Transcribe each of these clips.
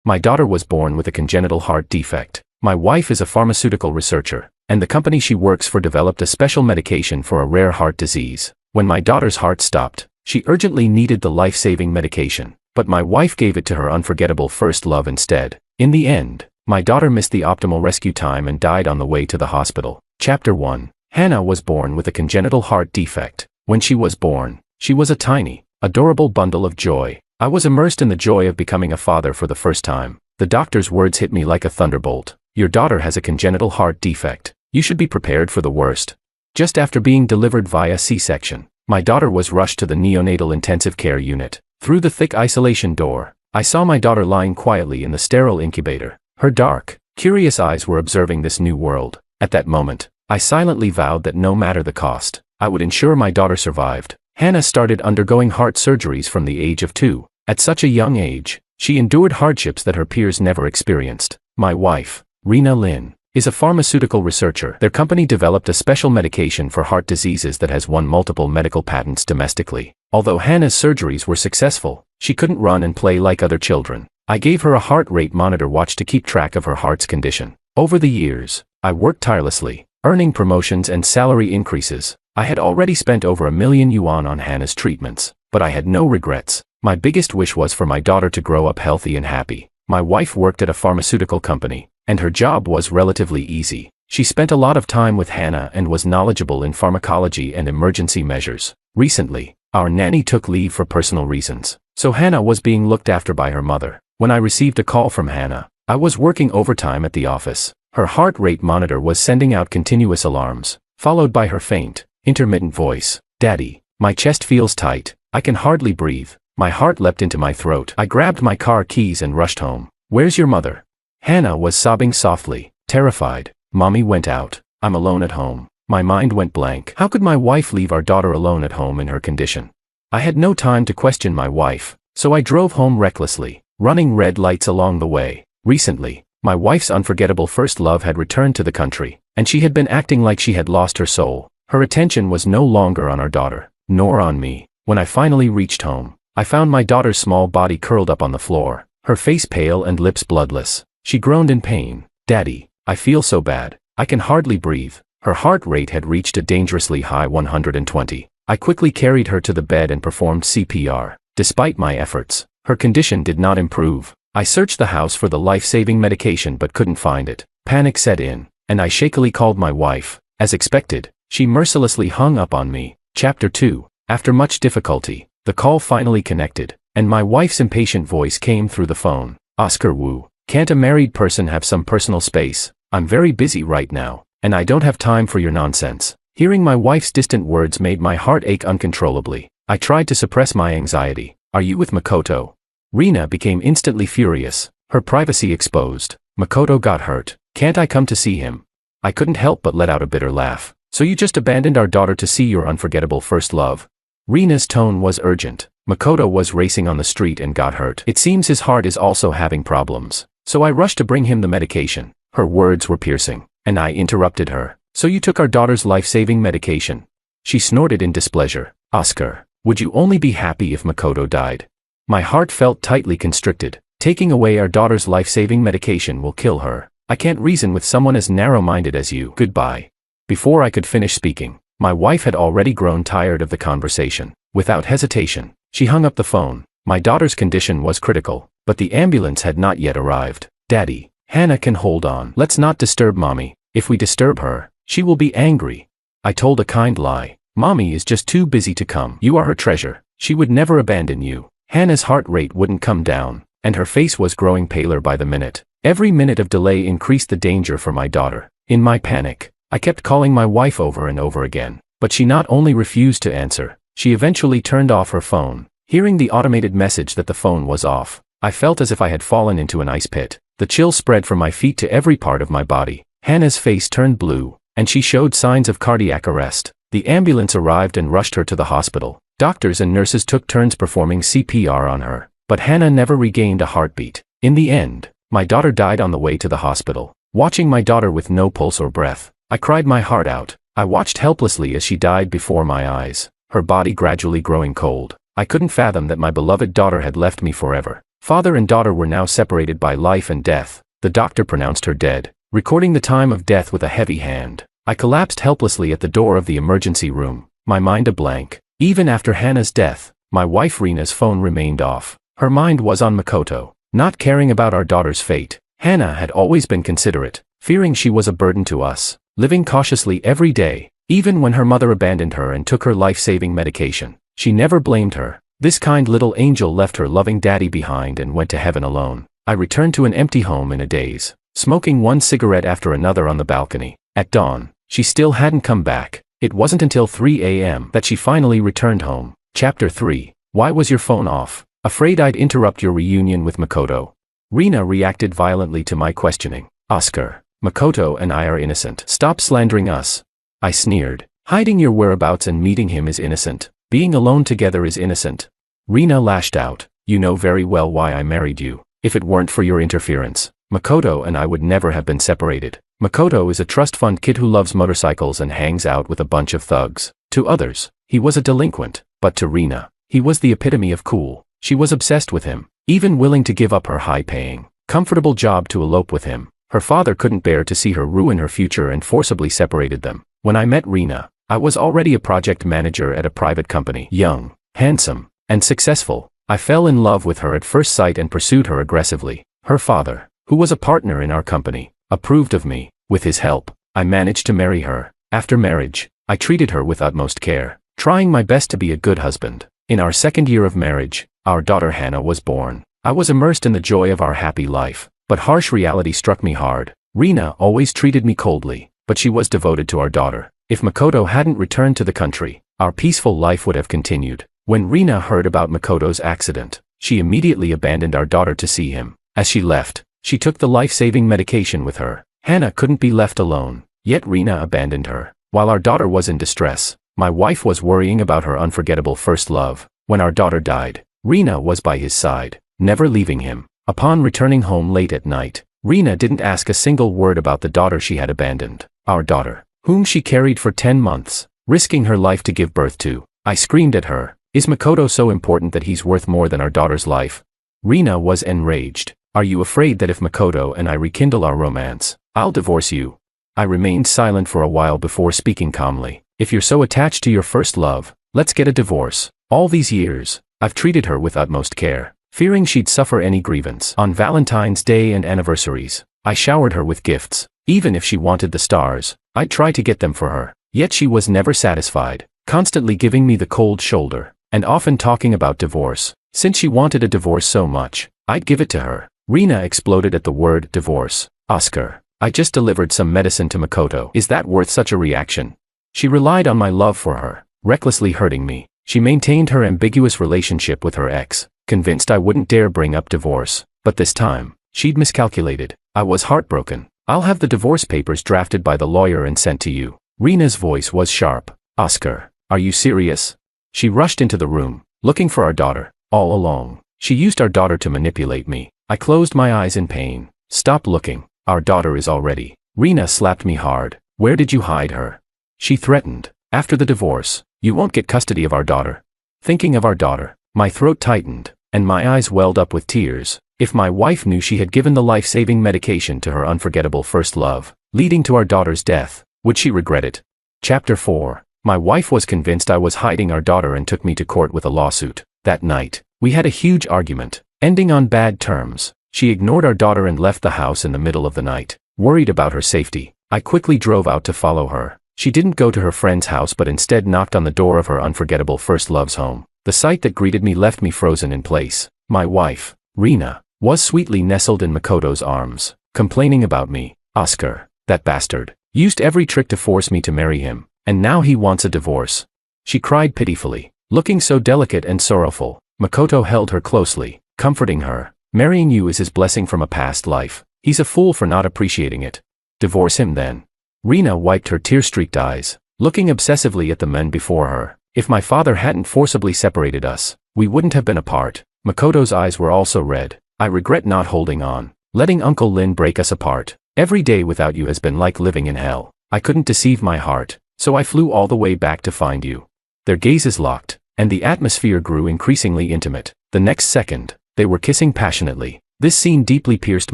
My daughter was born with a congenital heart defect. My wife is a pharmaceutical researcher, and the company she works for developed a special medication for a rare heart disease. When my daughter's heart stopped, she urgently needed the life-saving medication, but my wife gave it to her unforgettable first love instead. In the end, my daughter missed the optimal rescue time and died on the way to the hospital. Chapter 1. Hannah was born with a congenital heart defect. When she was born, she was a tiny, adorable bundle of joy. I was immersed in the joy of becoming a father for the first time. The doctor's words hit me like a thunderbolt. Your daughter has a congenital heart defect. You should be prepared for the worst. Just after being delivered via C-section, my daughter was rushed to the neonatal intensive care unit. Through the thick isolation door, I saw my daughter lying quietly in the sterile incubator. Her dark, curious eyes were observing this new world. At that moment, I silently vowed that no matter the cost, I would ensure my daughter survived. Hannah started undergoing heart surgeries from the age of 2. At such a young age, she endured hardships that her peers never experienced. My wife, Rena Lynn, is a pharmaceutical researcher. Their company developed a special medication for heart diseases that has won multiple medical patents domestically. Although Hannah's surgeries were successful, she couldn't run and play like other children. I gave her a heart rate monitor watch to keep track of her heart's condition. Over the years, I worked tirelessly, earning promotions and salary increases. I had already spent over $1 million on Hannah's treatments, but I had no regrets. My biggest wish was for my daughter to grow up healthy and happy. My wife worked at a pharmaceutical company, and her job was relatively easy. She spent a lot of time with Hannah and was knowledgeable in pharmacology and emergency measures. Recently, our nanny took leave for personal reasons, so Hannah was being looked after by her mother. When I received a call from Hannah, I was working overtime at the office. Her heart rate monitor was sending out continuous alarms, followed by her faint, intermittent voice. Daddy, my chest feels tight. I can hardly breathe. My heart leapt into my throat. I grabbed my car keys and rushed home. Where's your mother? Hannah was sobbing softly, terrified. Mommy went out. I'm alone at home. My mind went blank. How could my wife leave our daughter alone at home in her condition? I had no time to question my wife, so I drove home recklessly, running red lights along the way. Recently, my wife's unforgettable first love had returned to the country, and she had been acting like she had lost her soul. Her attention was no longer on our daughter, nor on me. When I finally reached home, I found my daughter's small body curled up on the floor, her face pale and lips bloodless. She groaned in pain. Daddy, I feel so bad. I can hardly breathe. Her heart rate had reached a dangerously high 120. I quickly carried her to the bed and performed CPR. Despite my efforts, her condition did not improve. I searched the house for the life-saving medication but couldn't find it. Panic set in, and I shakily called my wife. As expected, she mercilessly hung up on me. Chapter 2. After much difficulty, the call finally connected, and my wife's impatient voice came through the phone. Oscar Wu, can't a married person have some personal space? I'm very busy right now, and I don't have time for your nonsense. Hearing my wife's distant words made my heart ache uncontrollably. I tried to suppress my anxiety. Are you with Makoto? Rena became instantly furious, her privacy exposed. Makoto got hurt. Can't I come to see him? I couldn't help but let out a bitter laugh. So you just abandoned our daughter to see your unforgettable first love? Rena's tone was urgent. Makoto was racing on the street and got hurt. It seems his heart is also having problems. So I rushed to bring him the medication. Her words were piercing, and I interrupted her. So you took our daughter's life-saving medication? She snorted in displeasure. Oscar, would you only be happy if Makoto died? My heart felt tightly constricted. Taking away our daughter's life-saving medication will kill her. I can't reason with someone as narrow-minded as you. Goodbye. Before I could finish speaking, my wife had already grown tired of the conversation. Without hesitation, she hung up the phone. My daughter's condition was critical, but the ambulance had not yet arrived. Daddy, Hannah can hold on. Let's not disturb Mommy. If we disturb her, she will be angry. I told a kind lie. Mommy is just too busy to come. You are her treasure. She would never abandon you. Hannah's heart rate wouldn't come down, and her face was growing paler by the minute. Every minute of delay increased the danger for my daughter. In my panic, I kept calling my wife over and over again, but she not only refused to answer, she eventually turned off her phone. Hearing the automated message that the phone was off, I felt as if I had fallen into an ice pit. The chill spread from my feet to every part of my body. Hannah's face turned blue, and she showed signs of cardiac arrest. The ambulance arrived and rushed her to the hospital. Doctors and nurses took turns performing CPR on her, but Hannah never regained a heartbeat. In the end, my daughter died on the way to the hospital. Watching my daughter with no pulse or breath, I cried my heart out. I watched helplessly as she died before my eyes, her body gradually growing cold. I couldn't fathom that my beloved daughter had left me forever. Father and daughter were now separated by life and death. The doctor pronounced her dead, recording the time of death with a heavy hand. I collapsed helplessly at the door of the emergency room, my mind a blank. Even after Hannah's death, my wife Rena's phone remained off. Her mind was on Makoto, not caring about our daughter's fate. Hannah had always been considerate, fearing she was a burden to us, living cautiously every day. Even when her mother abandoned her and took her life-saving medication, she never blamed her. This kind little angel left her loving daddy behind and went to heaven alone. I returned to an empty home in a daze, smoking one cigarette after another on the balcony. At dawn, she still hadn't come back. It wasn't until 3 a.m. that she finally returned home. Chapter 3. Why was your phone off? Afraid I'd interrupt your reunion with Makoto. Rena reacted violently to my questioning. Oscar, Makoto and I are innocent. Stop slandering us. I sneered. Hiding your whereabouts and meeting him is innocent. Being alone together is innocent. Rena lashed out. You know very well why I married you. If it weren't for your interference, Makoto and I would never have been separated. Makoto is a trust fund kid who loves motorcycles and hangs out with a bunch of thugs. To others, he was a delinquent, but to Rena, he was the epitome of cool. She was obsessed with him, even willing to give up her high-paying, comfortable job to elope with him. Her father couldn't bear to see her ruin her future and forcibly separated them. When I met Rena, I was already a project manager at a private company. Young, handsome, and successful. I fell in love with her at first sight and pursued her aggressively. Her father, who was a partner in our company, approved of me. With his help, I managed to marry her. After marriage, I treated her with utmost care, trying my best to be a good husband. In our second year of marriage, our daughter Hannah was born. I was immersed in the joy of our happy life, but harsh reality struck me hard. Rena always treated me coldly, but she was devoted to our daughter. If Makoto hadn't returned to the country, our peaceful life would have continued. When Rena heard about Makoto's accident, she immediately abandoned our daughter to see him. As she left, she took the life-saving medication with her. Hannah couldn't be left alone, yet Rena abandoned her. While our daughter was in distress, my wife was worrying about her unforgettable first love. When our daughter died, Rena was by his side, never leaving him. Upon returning home late at night, Rena didn't ask a single word about the daughter she had abandoned. Our daughter, whom she carried for 10 months, risking her life to give birth to. I screamed at her. Is Makoto so important that he's worth more than our daughter's life? Rena was enraged. Are you afraid that if Makoto and I rekindle our romance, I'll divorce you? I remained silent for a while before speaking calmly. If you're so attached to your first love, let's get a divorce. All these years, I've treated her with utmost care, fearing she'd suffer any grievance. On Valentine's Day and anniversaries, I showered her with gifts. Even if she wanted the stars, I'd try to get them for her. Yet she was never satisfied, constantly giving me the cold shoulder, and often talking about divorce. Since she wanted a divorce so much, I'd give it to her. Rena exploded at the word divorce. Oscar, I just delivered some medicine to Makoto. Is that worth such a reaction? She relied on my love for her, recklessly hurting me. She maintained her ambiguous relationship with her ex, convinced I wouldn't dare bring up divorce. But this time, she'd miscalculated. I was heartbroken. I'll have the divorce papers drafted by the lawyer and sent to you. Rena's voice was sharp. Oscar, are you serious? She rushed into the room, looking for our daughter. All along, she used our daughter to manipulate me. I closed my eyes in pain. Stop looking. Our daughter is already. Rena slapped me hard. Where did you hide her? She threatened. After the divorce, you won't get custody of our daughter. Thinking of our daughter, my throat tightened, and my eyes welled up with tears. If my wife knew she had given the life-saving medication to her unforgettable first love, leading to our daughter's death, would she regret it? Chapter 4. My wife was convinced I was hiding our daughter and took me to court with a lawsuit. That night, we had a huge argument, ending on bad terms. She ignored our daughter and left the house in the middle of the night. Worried about her safety, I quickly drove out to follow her. She didn't go to her friend's house but instead knocked on the door of her unforgettable first love's home. The sight that greeted me left me frozen in place. My wife, Rena, was sweetly nestled in Makoto's arms, complaining about me. Oscar, that bastard, used every trick to force me to marry him, and now he wants a divorce. She cried pitifully, looking so delicate and sorrowful. Makoto held her closely, comforting her. Marrying you is his blessing from a past life. He's a fool for not appreciating it. Divorce him then. Rena wiped her tear-streaked eyes, looking obsessively at the men before her. If my father hadn't forcibly separated us, we wouldn't have been apart. Makoto's eyes were also red. I regret not holding on, letting Uncle Lin break us apart. Every day without you has been like living in hell. I couldn't deceive my heart, so I flew all the way back to find you. Their gazes locked, and the atmosphere grew increasingly intimate. The next second, They were kissing passionately. This scene deeply pierced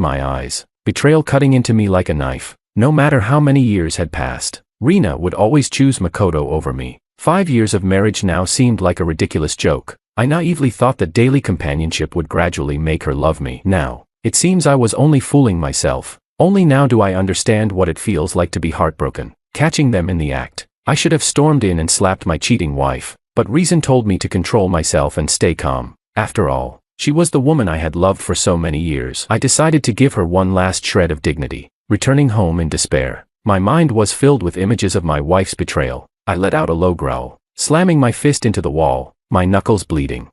my eyes, betrayal cutting into me like a knife. No matter how many years had passed, Rina would always choose Makoto over me. 5 years of marriage now seemed like a ridiculous joke. I naively thought that daily companionship would gradually make her love me. Now, it seems I was only fooling myself. Only now do I understand what it feels like to be heartbroken. Catching them in the act, I should have stormed in and slapped my cheating wife, but reason told me to control myself and stay calm. After all, she was the woman I had loved for so many years. I decided to give her one last shred of dignity. Returning home in despair, my mind was filled with images of my wife's betrayal. I let out a low growl, slamming my fist into the wall, my knuckles bleeding.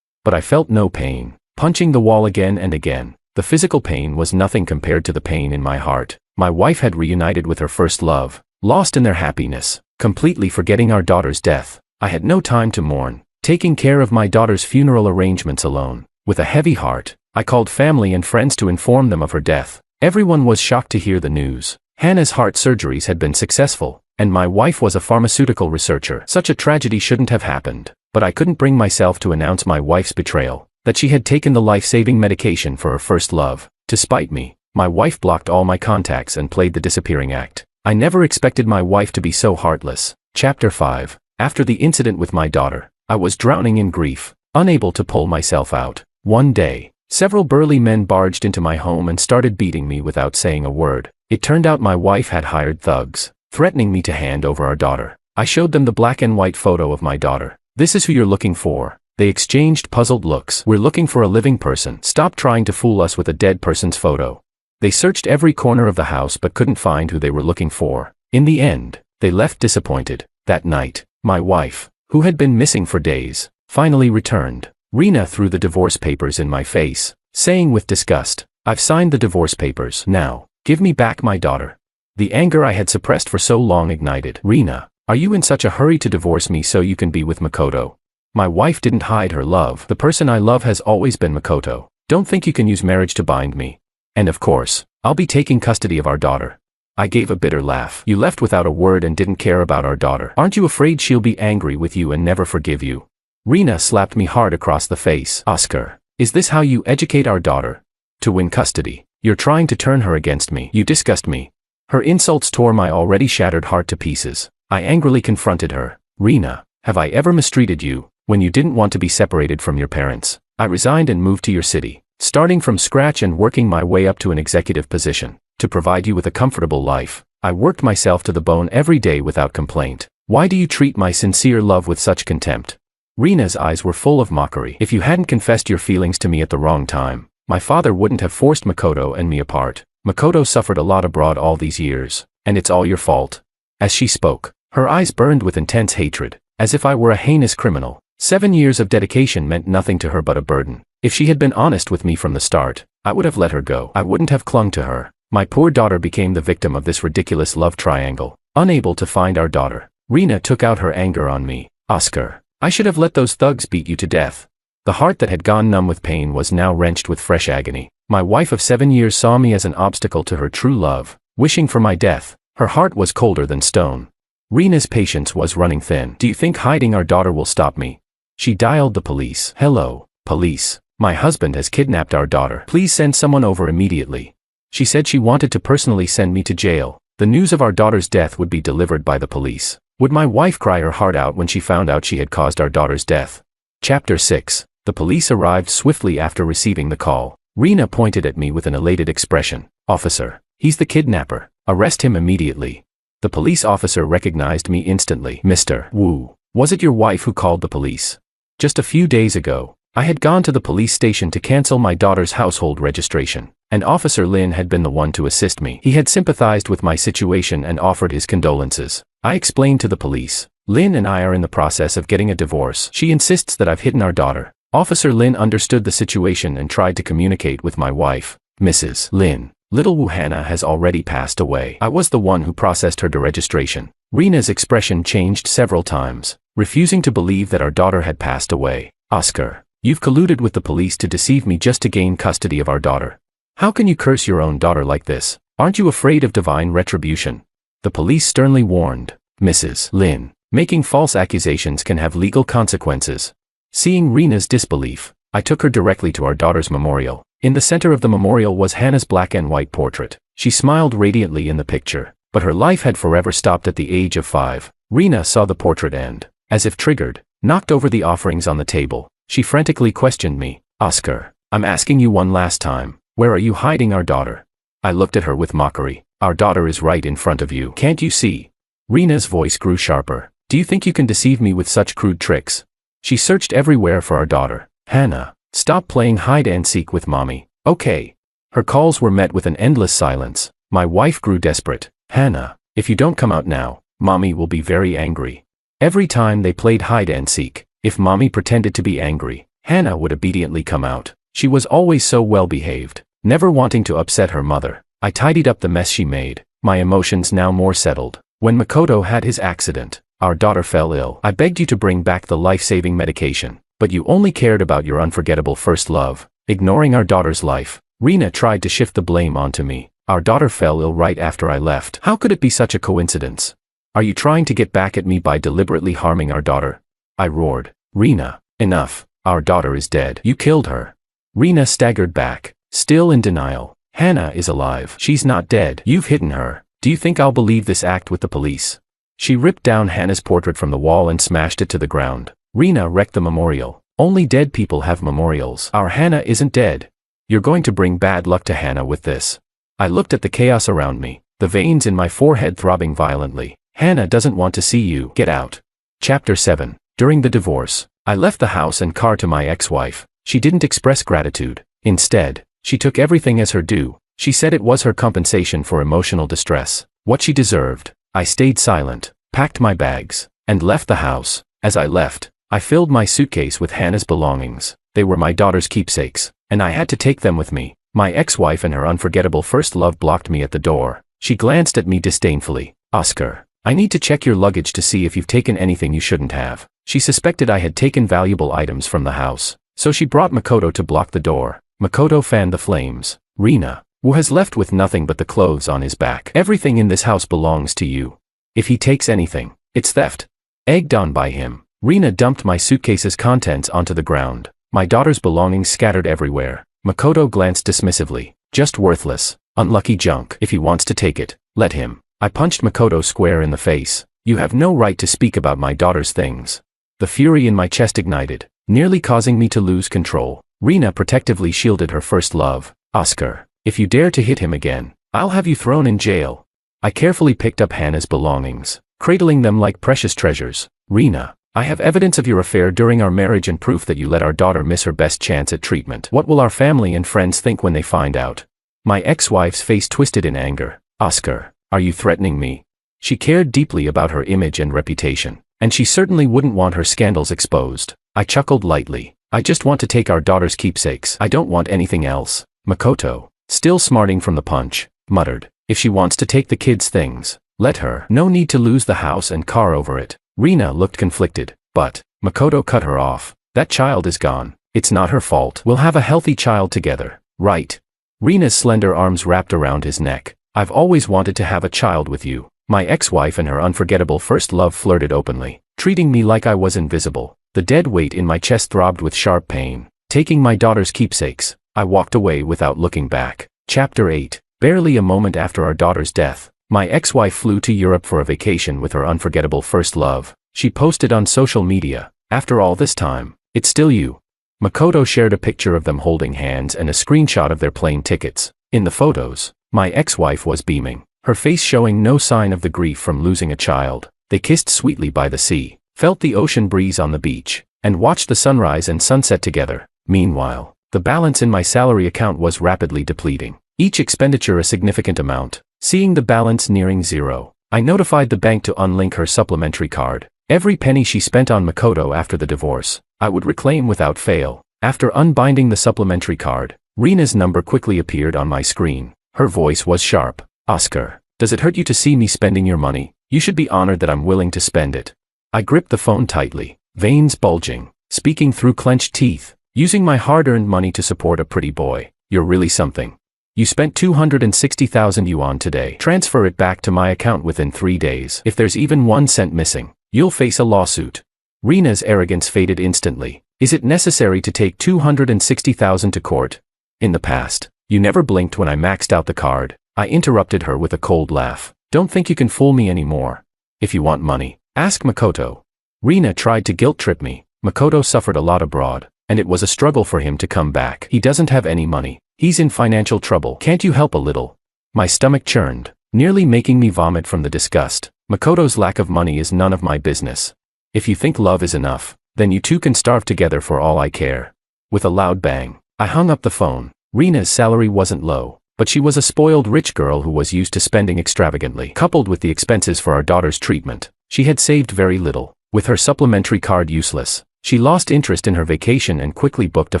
But I felt no pain. Punching the wall again and again, the physical pain was nothing compared to the pain in my heart. My wife had reunited with her first love, lost in their happiness, completely forgetting our daughter's death. I had no time to mourn, taking care of my daughter's funeral arrangements alone. With a heavy heart, I called family and friends to inform them of her death. Everyone was shocked to hear the news. Hannah's heart surgeries had been successful, and my wife was a pharmaceutical researcher. Such a tragedy shouldn't have happened, but I couldn't bring myself to announce my wife's betrayal, that she had taken the life-saving medication for her first love. To spite me, my wife blocked all my contacts and played the disappearing act. I never expected my wife to be so heartless. Chapter 5. After the incident with my daughter, I was drowning in grief, unable to pull myself out. One day, several burly men barged into my home and started beating me without saying a word. It turned out my wife had hired thugs, threatening me to hand over our daughter. I showed them the black and white photo of my daughter. "This is who you're looking for." They exchanged puzzled looks. "We're looking for a living person. Stop trying to fool us with a dead person's photo." They searched every corner of the house but couldn't find who they were looking for. In the end, they left disappointed. That night, my wife, who had been missing for days, finally returned. Rina threw the divorce papers in my face, saying with disgust, "I've signed the divorce papers. Now, give me back my daughter." The anger I had suppressed for so long ignited. "Rina, are you in such a hurry to divorce me so you can be with Makoto?" My wife didn't hide her love. "The person I love has always been Makoto. Don't think you can use marriage to bind me. And of course, I'll be taking custody of our daughter." I gave a bitter laugh. "You left without a word and didn't care about our daughter. Aren't you afraid she'll be angry with you and never forgive you?" Rina slapped me hard across the face. "Oscar, is this how you educate our daughter? To win custody, you're trying to turn her against me. You disgust me." Her insults tore my already shattered heart to pieces. I angrily confronted her. "Rina, have I ever mistreated you? When you didn't want to be separated from your parents, I resigned and moved to your city, starting from scratch and working my way up to an executive position. To provide you with a comfortable life, I worked myself to the bone every day without complaint. Why do you treat my sincere love with such contempt?" Rina's eyes were full of mockery. "If you hadn't confessed your feelings to me at the wrong time, my father wouldn't have forced Makoto and me apart. Makoto suffered a lot abroad all these years, and it's all your fault." As she spoke, her eyes burned with intense hatred, as if I were a heinous criminal. 7 years of dedication meant nothing to her but a burden. If she had been honest with me from the start, I would have let her go. I wouldn't have clung to her. My poor daughter became the victim of this ridiculous love triangle. Unable to find our daughter, Rina took out her anger on me. "Oscar, I should have let those thugs beat you to death." The heart that had gone numb with pain was now wrenched with fresh agony. My wife of 7 years saw me as an obstacle to her true love, wishing for my death. Her heart was colder than stone. Rina's patience was running thin. "Do you think hiding our daughter will stop me?" She dialed the police. "Hello, police. My husband has kidnapped our daughter. Please send someone over immediately." She said she wanted to personally send me to jail. The news of our daughter's death would be delivered by the police. Would my wife cry her heart out when she found out she had caused our daughter's death? Chapter 6. The police arrived swiftly after receiving the call. Rina pointed at me with an elated expression. "Officer, he's the kidnapper. Arrest him immediately." The police officer recognized me instantly. "Mr. Wu, was it your wife who called the police?" Just a few days ago, I had gone to the police station to cancel my daughter's household registration, and Officer Lin had been the one to assist me. He had sympathized with my situation and offered his condolences. I explained to the police, "Lin and I are in the process of getting a divorce. She insists that I've hidden our daughter." Officer Lin understood the situation and tried to communicate with my wife. "Mrs. Lin, little Wu Hannah has already passed away. I was the one who processed her deregistration." Rina's expression changed several times, refusing to believe that our daughter had passed away. "Oscar, you've colluded with the police to deceive me just to gain custody of our daughter. How can you curse your own daughter like this? Aren't you afraid of divine retribution?" The police sternly warned. "Mrs. Lin, making false accusations can have legal consequences." Seeing Rina's disbelief, I took her directly to our daughter's memorial. In the center of the memorial was Hannah's black and white portrait. She smiled radiantly in the picture, but her life had forever stopped at the age of 5. Rena saw the portrait and, as if triggered, knocked over the offerings on the table. She frantically questioned me. Oscar, I'm asking you one last time, where are you hiding our daughter? I looked at her with mockery. Our daughter is right in front of you. Can't you see? Rena's voice grew sharper. Do you think you can deceive me with such crude tricks? She searched everywhere for our daughter. Hannah, stop playing hide and seek with mommy, okay? Her calls were met with an endless silence. My wife grew desperate. Hannah, if you don't come out now, mommy will be very angry. Every time they played hide and seek, if mommy pretended to be angry, Hannah would obediently come out. She was always so well behaved, never wanting to upset her mother. I tidied up the mess she made, my emotions now more settled. When Makoto had his accident, our daughter fell ill. I begged you to bring back the life-saving medication, but you only cared about your unforgettable first love, ignoring our daughter's life. Rena tried to shift the blame onto me. Our daughter fell ill right after I left. How could it be such a coincidence? Are you trying to get back at me by deliberately harming our daughter? I roared. Rena, enough. Our daughter is dead. You killed her. Rena staggered back, still in denial. Hannah is alive. She's not dead. You've hidden her. Do you think I'll believe this act with the police? She ripped down Hannah's portrait from the wall and smashed it to the ground. Rena wrecked the memorial. Only dead people have memorials. Our Hannah isn't dead. You're going to bring bad luck to Hannah with this. I looked at the chaos around me, the veins in my forehead throbbing violently. Hannah doesn't want to see you. Get out. Chapter 7. During the divorce, I left the house and car to my ex-wife. She didn't express gratitude. Instead, she took everything as her due. She said it was her compensation for emotional distress, what she deserved. I stayed silent, packed my bags, and left the house. As I left, I filled my suitcase with Hannah's belongings. They were my daughter's keepsakes, and I had to take them with me. My ex-wife and her unforgettable first love blocked me at the door. She glanced at me disdainfully. Oscar, I need to check your luggage to see if you've taken anything you shouldn't have. She suspected I had taken valuable items from the house, so she brought Makoto to block the door. Makoto fanned the flames. Rena, who has left with nothing but the clothes on his back. Everything in this house belongs to you. If he takes anything, it's theft. Egged on by him, Rena dumped my suitcase's contents onto the ground. My daughter's belongings scattered everywhere. Makoto glanced dismissively. Just worthless, unlucky junk. If he wants to take it, let him. I punched Makoto square in the face. You have no right to speak about my daughter's things. The fury in my chest ignited, nearly causing me to lose control. Rena protectively shielded her first love. Oscar, if you dare to hit him again, I'll have you thrown in jail. I carefully picked up Hannah's belongings, cradling them like precious treasures. Rena, I have evidence of your affair during our marriage and proof that you let our daughter miss her best chance at treatment. What will our family and friends think when they find out? My ex-wife's face twisted in anger. Oscar, are you threatening me? She cared deeply about her image and reputation, and she certainly wouldn't want her scandals exposed. I chuckled lightly. I just want to take our daughter's keepsakes. I don't want anything else. Makoto, still smarting from the punch, muttered, if she wants to take the kids' things, let her. No need to lose the house and car over it. Rena looked conflicted, but Makoto cut her off. That child is gone. It's not her fault. We'll have a healthy child together, right? Rena's slender arms wrapped around his neck. I've always wanted to have a child with you. My ex-wife and her unforgettable first love flirted openly, treating me like I was invisible. The dead weight in my chest throbbed with sharp pain. Taking my daughter's keepsakes, I walked away without looking back. Chapter 8. Barely a moment after our daughter's death, my ex-wife flew to Europe for a vacation with her unforgettable first love. She posted on social media, after all this time, it's still you. Makoto shared a picture of them holding hands and a screenshot of their plane tickets. In the photos, my ex-wife was beaming, her face showing no sign of the grief from losing a child. They kissed sweetly by the sea, felt the ocean breeze on the beach, and watched the sunrise and sunset together. Meanwhile, the balance in my salary account was rapidly depleting, each expenditure a significant amount. Seeing the balance nearing zero, I notified the bank to unlink her supplementary card. Every penny she spent on Makoto after the divorce, I would reclaim without fail. After unbinding the supplementary card, Rena's number quickly appeared on my screen. Her voice was sharp. Oscar, does it hurt you to see me spending your money? You should be honored that I'm willing to spend it. I gripped the phone tightly, veins bulging, speaking through clenched teeth. Using my hard-earned money to support a pretty boy. You're really something. You spent 260,000 yuan today. Transfer it back to my account within 3 days. If there's even 1 cent missing, you'll face a lawsuit. Rena's arrogance faded instantly. Is it necessary to take 260,000 to court? In the past, you never blinked when I maxed out the card. I interrupted her with a cold laugh. Don't think you can fool me anymore. If you want money, ask Makoto. Rina tried to guilt-trip me. Makoto suffered a lot abroad, and it was a struggle for him to come back. He doesn't have any money. He's in financial trouble. Can't you help a little? My stomach churned, nearly making me vomit from the disgust. Makoto's lack of money is none of my business. If you think love is enough, then you two can starve together for all I care. With a loud bang, I hung up the phone. Rina's salary wasn't low, but she was a spoiled rich girl who was used to spending extravagantly. Coupled with the expenses for our daughter's treatment, she had saved very little. With her supplementary card useless, she lost interest in her vacation and quickly booked a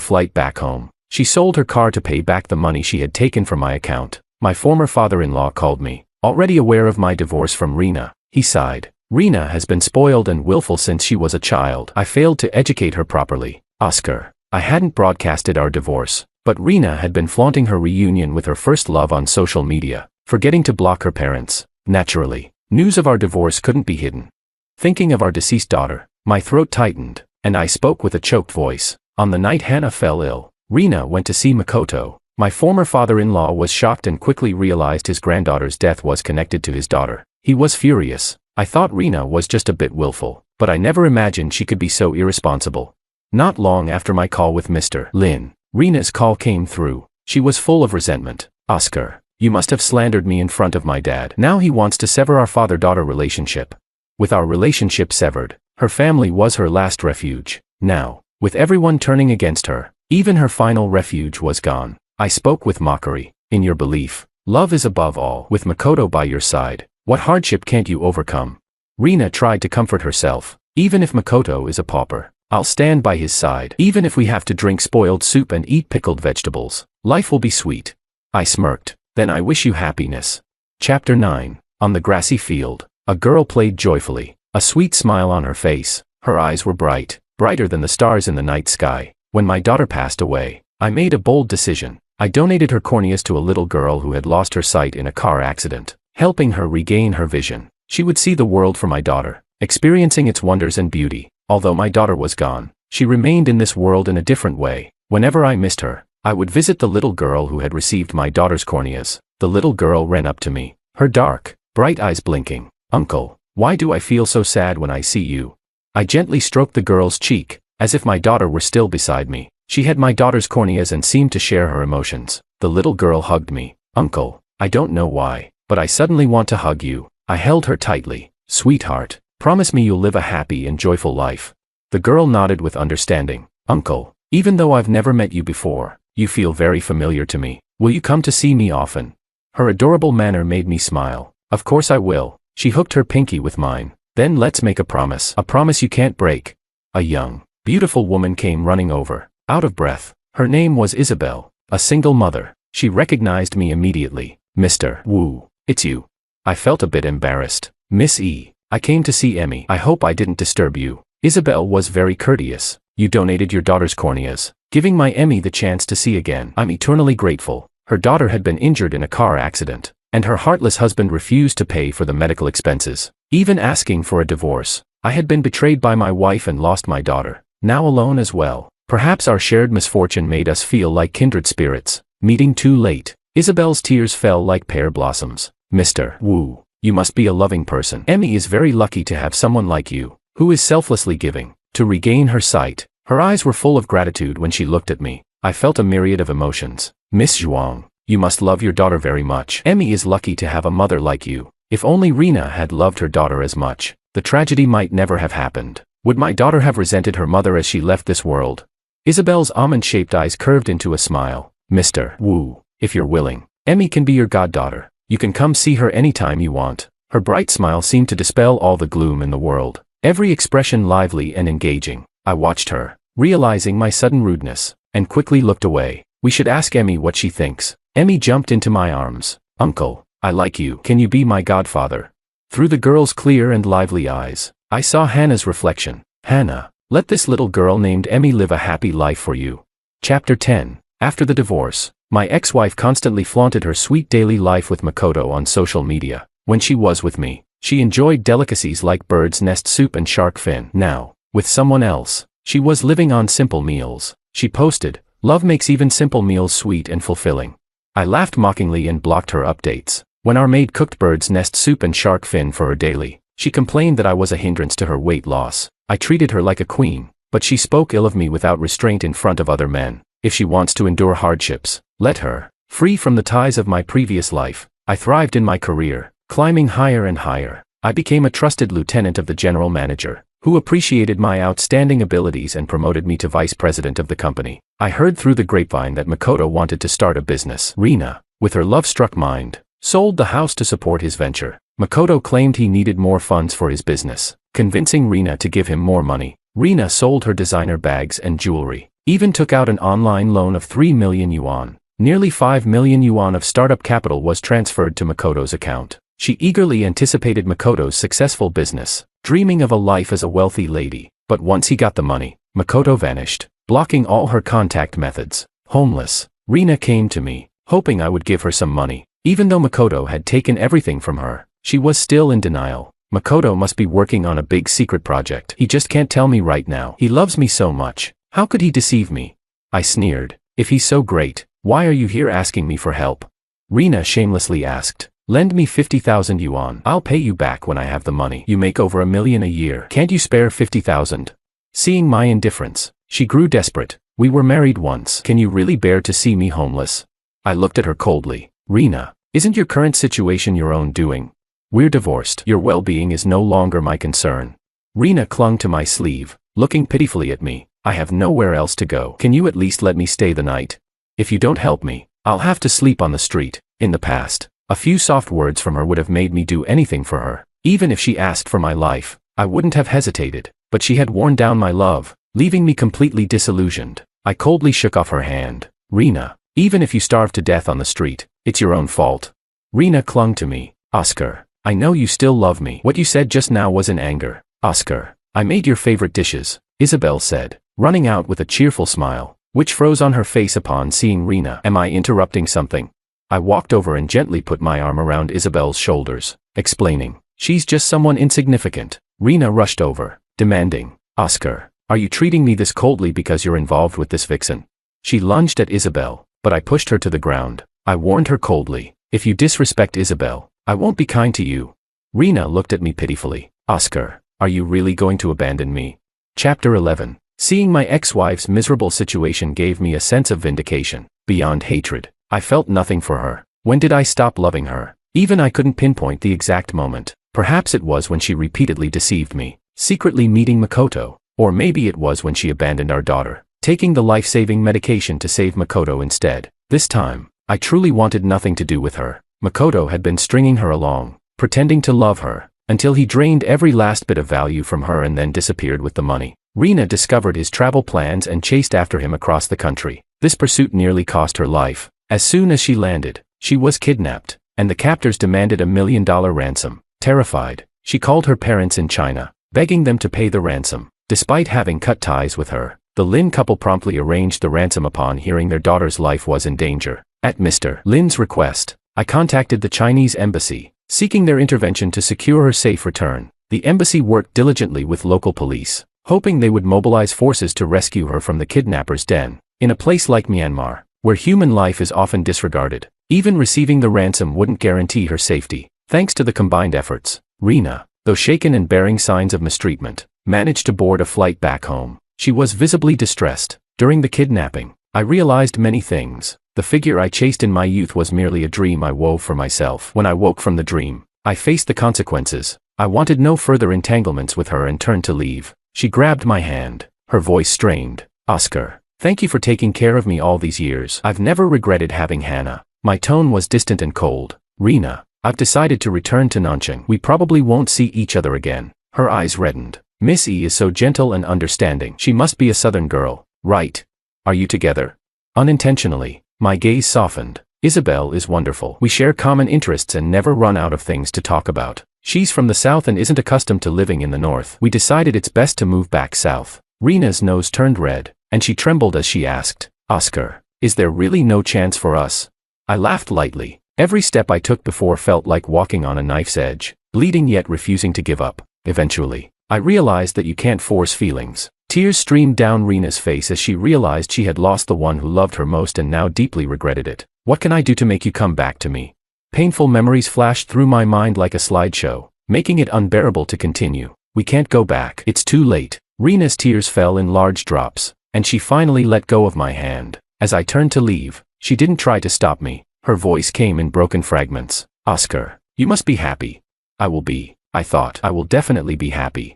flight back home. She sold her car to pay back the money she had taken from my account. My former father-in-law called me, already aware of my divorce from Rina. He sighed. Rina has been spoiled and willful since she was a child. I failed to educate her properly. Oscar. I hadn't broadcasted our divorce, but Rina had been flaunting her reunion with her first love on social media, forgetting to block her parents. Naturally, news of our divorce couldn't be hidden. Thinking of our deceased daughter, my throat tightened, and I spoke with a choked voice. On the night Hannah fell ill, Rina went to see Makoto. My former father-in-law was shocked and quickly realized his granddaughter's death was connected to his daughter. He was furious. I thought Rina was just a bit willful, but I never imagined she could be so irresponsible. Not long after my call with Mr. Lin, Rina's call came through. She was full of resentment. Oscar, you must have slandered me in front of my dad. Now he wants to sever our father-daughter relationship. With our relationship severed, her family was her last refuge. Now, with everyone turning against her, even her final refuge was gone. I spoke with mockery. In your belief, love is above all. With Makoto by your side, what hardship can't you overcome? Rina tried to comfort herself. Even if Makoto is a pauper, I'll stand by his side. Even if we have to drink spoiled soup and eat pickled vegetables, life will be sweet. I smirked. Then I wish you happiness. Chapter 9. On the grassy field, a girl played joyfully, a sweet smile on her face. Her eyes were bright, brighter than the stars in the night sky. When my daughter passed away, I made a bold decision. I donated her corneas to a little girl who had lost her sight in a car accident, helping her regain her vision. She would see the world for my daughter, experiencing its wonders and beauty. Although my daughter was gone, she remained in this world in a different way. Whenever I missed her, I would visit the little girl who had received my daughter's corneas. The little girl ran up to me, her dark, bright eyes blinking. Uncle, why do I feel so sad when I see you? I gently stroked the girl's cheek, as if my daughter were still beside me. She had my daughter's corneas and seemed to share her emotions. The little girl hugged me. Uncle, I don't know why, but I suddenly want to hug you. I held her tightly. Sweetheart, promise me you'll live a happy and joyful life. The girl nodded with understanding. Uncle, even though I've never met you before, you feel very familiar to me. Will you come to see me often? Her adorable manner made me smile. Of course I will. She hooked her pinky with mine. Then let's make a promise you can't break. A young, beautiful woman came running over, out of breath. Her name was Isabel, a single mother. She recognized me immediately. Mr. Wu, it's you. I felt a bit embarrassed. Miss E, I came to see Emmy. I hope I didn't disturb you. Isabel was very courteous. You donated your daughter's corneas, giving my Emmy the chance to see again. I'm eternally grateful. Her daughter had been injured in a car accident, and her heartless husband refused to pay for the medical expenses, even asking for a divorce. I had been betrayed by my wife and lost my daughter, now alone as well. Perhaps our shared misfortune made us feel like kindred spirits. Meeting too late. Isabel's tears fell like pear blossoms. Mr. Wu, you must be a loving person. Emmy is very lucky to have someone like you, who is selflessly giving, to regain her sight. Her eyes were full of gratitude when she looked at me. I felt a myriad of emotions. Miss Zhuang, you must love your daughter very much. Emmy is lucky to have a mother like you. If only Rina had loved her daughter as much, the tragedy might never have happened. Would my daughter have resented her mother as she left this world? Isabel's almond-shaped eyes curved into a smile. Mr. Wu, if you're willing, Emmy can be your goddaughter. You can come see her anytime you want. Her bright smile seemed to dispel all the gloom in the world, every expression lively and engaging. I watched her, realizing my sudden rudeness, and quickly looked away. We should ask Emmy what she thinks. Emmy jumped into my arms. Uncle, I like you. Can you be my godfather? Through the girl's clear and lively eyes, I saw Hannah's reflection. Hannah, let this little girl named Emmy live a happy life for you. Chapter 10. After the divorce, my ex-wife constantly flaunted her sweet daily life with Makoto on social media. When she was with me, she enjoyed delicacies like bird's nest soup and shark fin. Now, with someone else, She was living on simple meals. She posted, "Love makes even simple meals sweet and fulfilling." I laughed mockingly and blocked her updates. When our maid cooked bird's nest soup and shark fin for her daily, she complained that I was a hindrance to her weight loss. I treated her like a queen, but she spoke ill of me without restraint in front of other men. If she wants to endure hardships, let her. Free from the ties of my previous life, I thrived in my career, climbing higher and higher. I became a trusted lieutenant of the general manager, who appreciated my outstanding abilities and promoted me to vice president of the company. I heard through the grapevine that Makoto wanted to start a business. Rina, with her love-struck mind, sold the house to support his venture. Makoto claimed he needed more funds for his business, convincing Rina to give him more money. Rina sold her designer bags and jewelry, even took out an online loan of 3 million yuan. Nearly 5 million yuan of startup capital was transferred to Makoto's account. She eagerly anticipated Makoto's successful business, dreaming of a life as a wealthy lady. But once he got the money, Makoto vanished, blocking all her contact methods. Homeless, Rina came to me, hoping I would give her some money. Even though Makoto had taken everything from her, she was still in denial. Makoto must be working on a big secret project. He just can't tell me right now. He loves me so much. How could he deceive me? I sneered. If he's so great, why are you here asking me for help? Rina shamelessly asked. Lend me 50,000 yuan. I'll pay you back when I have the money. You make over 1 million a year. Can't you spare 50,000? Seeing my indifference, she grew desperate. We were married once. Can you really bear to see me homeless? I looked at her coldly. Rina, isn't your current situation your own doing? We're divorced. Your well-being is no longer my concern. Rina clung to my sleeve, looking pitifully at me. I have nowhere else to go. Can you at least let me stay the night? If you don't help me, I'll have to sleep on the street. In the past, a few soft words from her would have made me do anything for her. Even if she asked for my life, I wouldn't have hesitated. But she had worn down my love, leaving me completely disillusioned. I coldly shook off her hand. Rina, even if you starve to death on the street, it's your own fault. Rina clung to me. Oscar, I know you still love me. What you said just now was in anger. Oscar, I made your favorite dishes, Isabel said, running out with a cheerful smile, which froze on her face upon seeing Rina. Am I interrupting something? I walked over and gently put my arm around Isabel's shoulders, explaining, she's just someone insignificant. Rina rushed over, demanding, Oscar, are you treating me this coldly because you're involved with this vixen? She lunged at Isabel, but I pushed her to the ground. I warned her coldly, if you disrespect Isabel, I won't be kind to you. Rina looked at me pitifully. Oscar, are you really going to abandon me? Chapter 11. Seeing my ex-wife's miserable situation gave me a sense of vindication. Beyond hatred, I felt nothing for her. When did I stop loving her? Even I couldn't pinpoint the exact moment. Perhaps it was when she repeatedly deceived me, secretly meeting Makoto. Or maybe it was when she abandoned our daughter, taking the life-saving medication to save Makoto instead. This time, I truly wanted nothing to do with her. Makoto had been stringing her along, pretending to love her, until he drained every last bit of value from her and then disappeared with the money. Rina discovered his travel plans and chased after him across the country. This pursuit nearly cost her life. As soon as she landed, she was kidnapped, and the captors demanded $1 million ransom. Terrified, she called her parents in China, begging them to pay the ransom. Despite having cut ties with her, the Lin couple promptly arranged the ransom upon hearing their daughter's life was in danger. At Mr. Lin's request, I contacted the Chinese embassy, seeking their intervention to secure her safe return. The embassy worked diligently with local police, hoping they would mobilize forces to rescue her from the kidnappers' den. In a place like Myanmar, where human life is often disregarded, even receiving the ransom wouldn't guarantee her safety. Thanks to the combined efforts, Rina, though shaken and bearing signs of mistreatment, managed to board a flight back home. She was visibly distressed. During the kidnapping, I realized many things. The figure I chased in my youth was merely a dream I wove for myself. When I woke from the dream, I faced the consequences. I wanted no further entanglements with her and turned to leave. She grabbed my hand, her voice strained. Oscar, thank you for taking care of me all these years. I've never regretted having Hannah. My tone was distant and cold. Rina, I've decided to return to Nanchang. We probably won't see each other again. Her eyes reddened. Miss E is so gentle and understanding. She must be a southern girl, right? Are you together? Unintentionally, my gaze softened. Isabel is wonderful. We share common interests and never run out of things to talk about. She's from the south and isn't accustomed to living in the north. We decided it's best to move back south. Rina's nose turned red, and she trembled as she asked, Oscar, is there really no chance for us? I laughed lightly. Every step I took before felt like walking on a knife's edge, bleeding yet refusing to give up. Eventually, I realized that you can't force feelings. Tears streamed down Rena's face as she realized she had lost the one who loved her most and now deeply regretted it. What can I do to make you come back to me? Painful memories flashed through my mind like a slideshow, making it unbearable to continue. We can't go back. It's too late. Rena's tears fell in large drops, and she finally let go of my hand. As I turned to leave, she didn't try to stop me. Her voice came in broken fragments. Oscar, you must be happy. I will be. I thought. I will definitely be happy.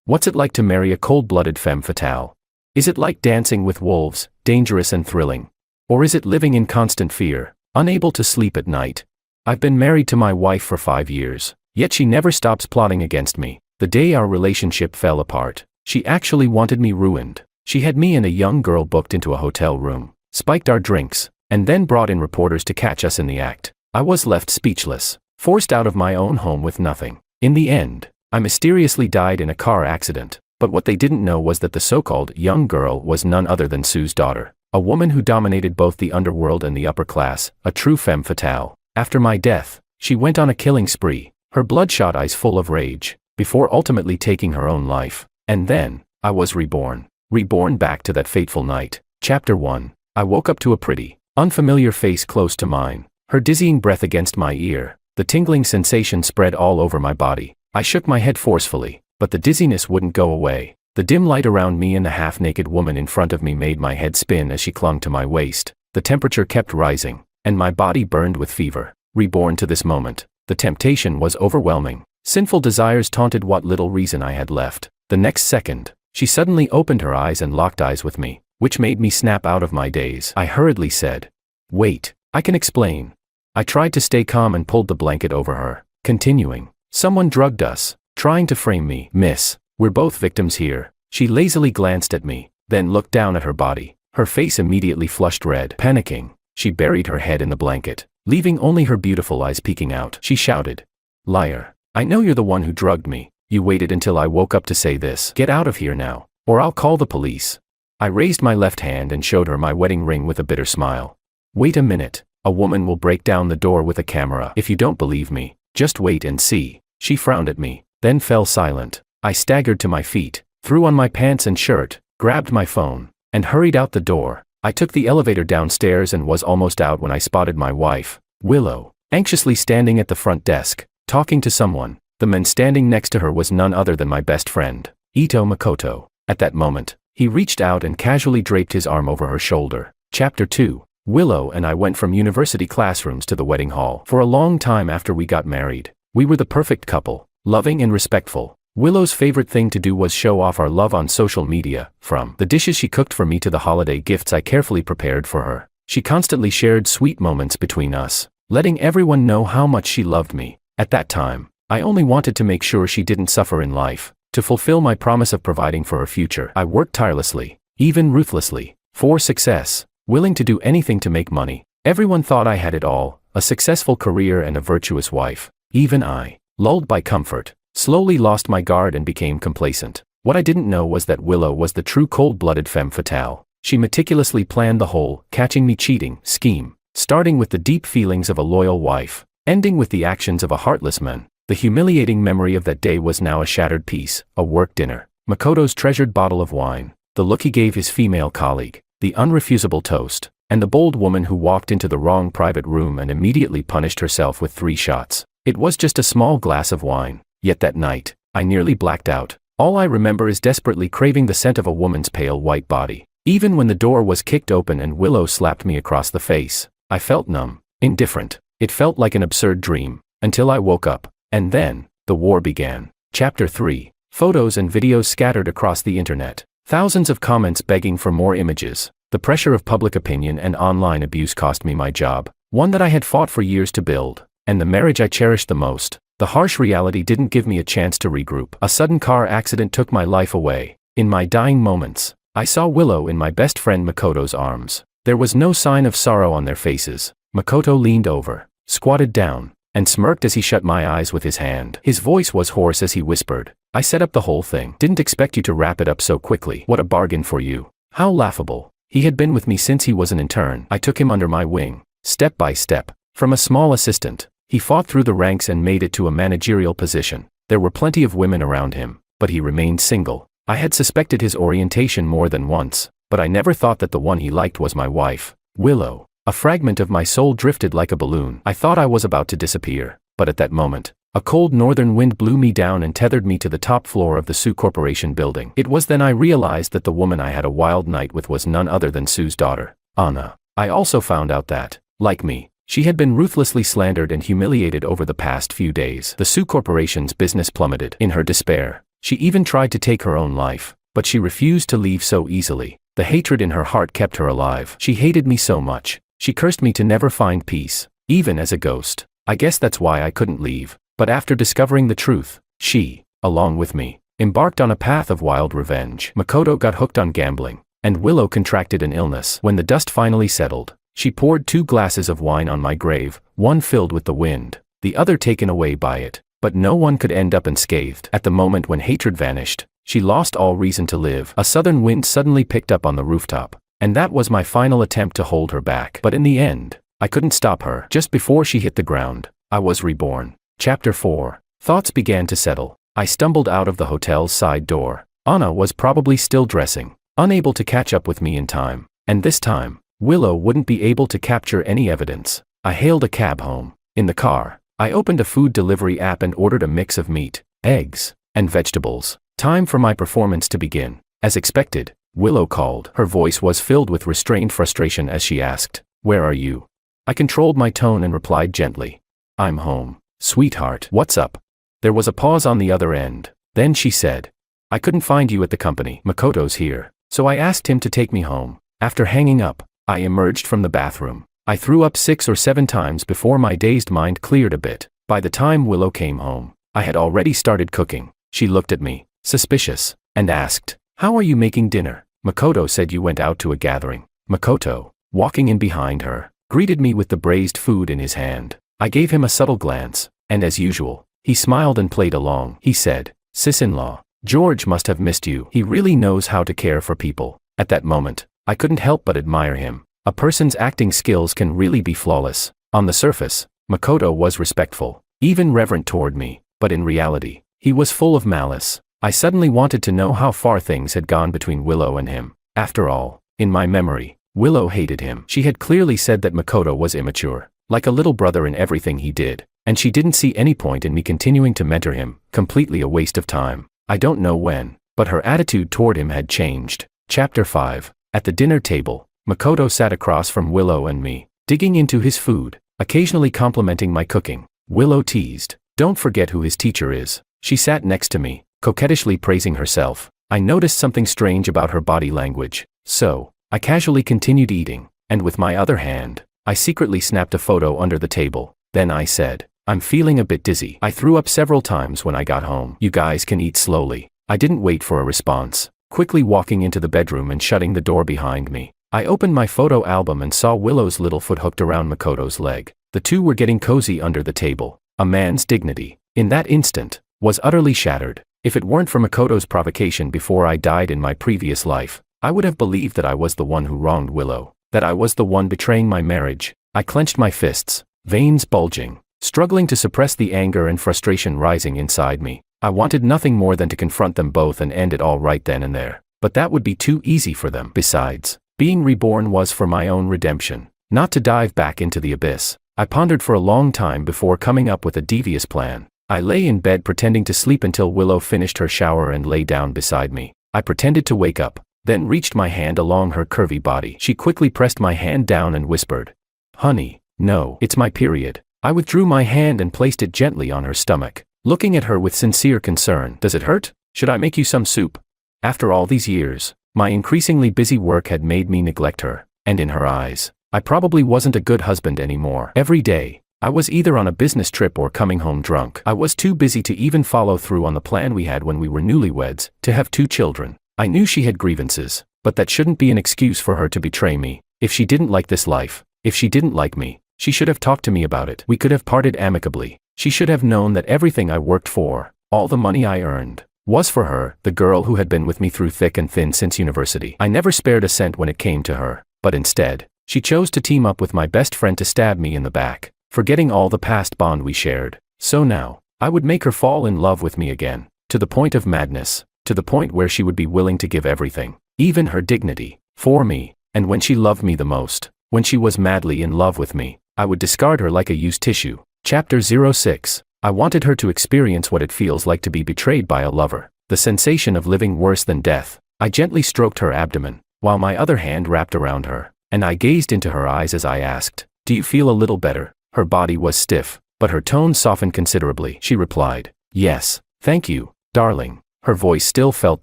What's it like to marry a cold-blooded femme fatale? Is it like dancing with wolves, dangerous and thrilling? Or is it living in constant fear, unable to sleep at night? I've been married to my wife for 5 years, yet she never stops plotting against me. The day our relationship fell apart, she actually wanted me ruined. She had me and a young girl booked into a hotel room, spiked our drinks, and then brought in reporters to catch us in the act. I was left speechless, forced out of my own home with nothing. In the end, I mysteriously died in a car accident, but what they didn't know was that the so-called young girl was none other than Sue's daughter, a woman who dominated both the underworld and the upper class, a true femme fatale. After my death, she went on a killing spree, her bloodshot eyes full of rage, before ultimately taking her own life. And then, I was reborn. Reborn back to that fateful night. Chapter 1. I woke up to a pretty, unfamiliar face close to mine, her dizzying breath against my ear. The tingling sensation spread all over my body. I shook my head forcefully, but the dizziness wouldn't go away. The dim light around me and the half-naked woman in front of me made my head spin as she clung to my waist. The temperature kept rising, and my body burned with fever. Reborn to this moment, the temptation was overwhelming. Sinful desires taunted what little reason I had left. The next second, she suddenly opened her eyes and locked eyes with me, which made me snap out of my daze. I hurriedly said, "Wait, I can explain." I tried to stay calm and pulled the blanket over her, continuing, "Someone drugged us, trying to frame me. Miss, we're both victims here." She lazily glanced at me, then looked down at her body. Her face immediately flushed red. Panicking, she buried her head in the blanket, leaving only her beautiful eyes peeking out. She shouted, "Liar, I know you're the one who drugged me. You waited until I woke up to say this. Get out of here now, or I'll call the police." I raised my left hand and showed her my wedding ring with a bitter smile. "Wait a minute, a woman will break down the door with a camera. If you don't believe me, just wait and see." She frowned at me, then fell silent. I staggered to my feet, threw on my pants and shirt, grabbed my phone, and hurried out the door. I took the elevator downstairs and was almost out when I spotted my wife, Willow, anxiously standing at the front desk, talking to someone. The man standing next to her was none other than my best friend, Ito Makoto. At that moment, he reached out and casually draped his arm over her shoulder. Chapter 2. Willow and I went from university classrooms to the wedding hall. For a long time after we got married, we were the perfect couple, loving and respectful. Willow's favorite thing to do was show off our love on social media, from the dishes she cooked for me to the holiday gifts I carefully prepared for her. She constantly shared sweet moments between us, letting everyone know how much she loved me. At that time, I only wanted to make sure she didn't suffer in life. To fulfill my promise of providing for her future, I worked tirelessly, even ruthlessly, for success, willing to do anything to make money. Everyone thought I had it all, a successful career and a virtuous wife. Even I, lulled by comfort, slowly lost my guard and became complacent. What I didn't know was that Willow was the true cold-blooded femme fatale. She meticulously planned the whole catching me cheating scheme, starting with the deep feelings of a loyal wife, ending with the actions of a heartless man. The humiliating memory of that day was now a shattered piece, a work dinner, Makoto's treasured bottle of wine, the look he gave his female colleague, the unrefusable toast, and the bold woman who walked into the wrong private room and immediately punished herself with 3 shots. It was just a small glass of wine. Yet that night, I nearly blacked out. All I remember is desperately craving the scent of a woman's pale white body. Even when the door was kicked open and Willow slapped me across the face, I felt numb, indifferent. It felt like an absurd dream, until I woke up. And then, the war began. Chapter 3. Photos and videos scattered across the internet. Thousands of comments begging for more images. The pressure of public opinion and online abuse cost me my job, one that I had fought for years to build, and the marriage I cherished the most. The harsh reality didn't give me a chance to regroup. A sudden car accident took my life away. In my dying moments, I saw Willow in my best friend Makoto's arms. There was no sign of sorrow on their faces. Makoto leaned over, squatted down, and smirked as he shut my eyes with his hand. His voice was hoarse as he whispered, "I set up the whole thing. Didn't expect you to wrap it up so quickly. What a bargain for you." How laughable. He had been with me since he was an intern. I took him under my wing, step by step. From a small assistant, he fought through the ranks and made it to a managerial position. There were plenty of women around him, but he remained single. I had suspected his orientation more than once, but I never thought that the one he liked was my wife, Willow. A fragment of my soul drifted like a balloon. I thought I was about to disappear, but at that moment, a cold northern wind blew me down and tethered me to the top floor of the Sioux Corporation building. It was then I realized that the woman I had a wild night with was none other than Sue's daughter, Anna. I also found out that, like me, she had been ruthlessly slandered and humiliated over the past few days. The Sioux Corporation's business plummeted. In her despair, she even tried to take her own life, but she refused to leave so easily. The hatred in her heart kept her alive. She hated me so much. She cursed me to never find peace, even as a ghost. I guess that's why I couldn't leave. But after discovering the truth, she, along with me, embarked on a path of wild revenge. Makoto got hooked on gambling, and Willow contracted an illness. When the dust finally settled, she poured 2 glasses of wine on my grave, one filled with the wind, the other taken away by it. But no one could end up unscathed. At the moment when hatred vanished, she lost all reason to live. A southern wind suddenly picked up on the rooftop, and that was my final attempt to hold her back. But in the end, I couldn't stop her. Just before she hit the ground, I was reborn. Chapter 4. Thoughts began to settle. I stumbled out of the hotel's side door. Anna was probably still dressing, unable to catch up with me in time. And this time, Willow wouldn't be able to capture any evidence. I hailed a cab home. In the car, I opened a food delivery app and ordered a mix of meat, eggs, and vegetables. Time for my performance to begin. As expected, Willow called. Her voice was filled with restrained frustration as she asked, "Where are you?" I controlled my tone and replied gently, "I'm home." "Sweetheart, what's up?" There was a pause on the other end. Then she said, "I couldn't find you at the company. Makoto's here, so I asked him to take me home." After hanging up, I emerged from the bathroom. I threw up 6 or 7 times before my dazed mind cleared a bit. By the time Willow came home, I had already started cooking. She looked at me, suspicious, and asked, "How are you making dinner?" "Makoto said you went out to a gathering." Makoto, walking in behind her, greeted me with the braised food in his hand. I gave him a subtle glance, and as usual, he smiled and played along. He said, "Sis-in-law, George must have missed you. He really knows how to care for people." At that moment, I couldn't help but admire him. A person's acting skills can really be flawless. On the surface, Makoto was respectful, even reverent toward me, but in reality, he was full of malice. I suddenly wanted to know how far things had gone between Willow and him. After all, in my memory, Willow hated him. She had clearly said that Makoto was immature, like a little brother in everything he did, and she didn't see any point in me continuing to mentor him, completely a waste of time. I don't know when, but her attitude toward him had changed. Chapter 5. At the dinner table, Makoto sat across from Willow and me, digging into his food, occasionally complimenting my cooking. Willow teased, "Don't forget who his teacher is." She sat next to me, coquettishly praising herself. I noticed something strange about her body language, so I casually continued eating, and with my other hand, I secretly snapped a photo under the table. Then I said, "I'm feeling a bit dizzy. I threw up several times when I got home. You guys can eat slowly." I didn't wait for a response, quickly walking into the bedroom and shutting the door behind me. I opened my photo album and saw Willow's little foot hooked around Makoto's leg. The two were getting cozy under the table. A man's dignity, in that instant, was utterly shattered. If it weren't for Makoto's provocation before I died in my previous life, I would have believed that I was the one who wronged Willow, that I was the one betraying my marriage. I clenched my fists, veins bulging, struggling to suppress the anger and frustration rising inside me. I wanted nothing more than to confront them both and end it all right then and there. But that would be too easy for them. Besides, being reborn was for my own redemption, not to dive back into the abyss. I pondered for a long time before coming up with a devious plan. I lay in bed pretending to sleep until Willow finished her shower and lay down beside me. I pretended to wake up, then reached my hand along her curvy body. She quickly pressed my hand down and whispered, "Honey, no, it's my period." I withdrew my hand and placed it gently on her stomach, looking at her with sincere concern. "Does it hurt? Should I make you some soup?" After all these years, my increasingly busy work had made me neglect her, and in her eyes, I probably wasn't a good husband anymore. Every day, I was either on a business trip or coming home drunk. I was too busy to even follow through on the plan we had when we were newlyweds, to have 2 children. I knew she had grievances, but that shouldn't be an excuse for her to betray me. If she didn't like this life, if she didn't like me, she should have talked to me about it. We could have parted amicably. She should have known that everything I worked for, all the money I earned, was for her, the girl who had been with me through thick and thin since university. I never spared a cent when it came to her, but instead, she chose to team up with my best friend to stab me in the back, forgetting all the past bond we shared. So now, I would make her fall in love with me again, to the point of madness. to the point where she would be willing to give everything, even her dignity, for me. And when she loved me the most, when she was madly in love with me, I would discard her like a used tissue. Chapter 06. I wanted her to experience what it feels like to be betrayed by a lover, the sensation of living worse than death. I gently stroked her abdomen, while my other hand wrapped around her, and I gazed into her eyes as I asked, "Do you feel a little better?" Her body was stiff, but her tone softened considerably. She replied, "Yes, thank you, darling." Her voice still felt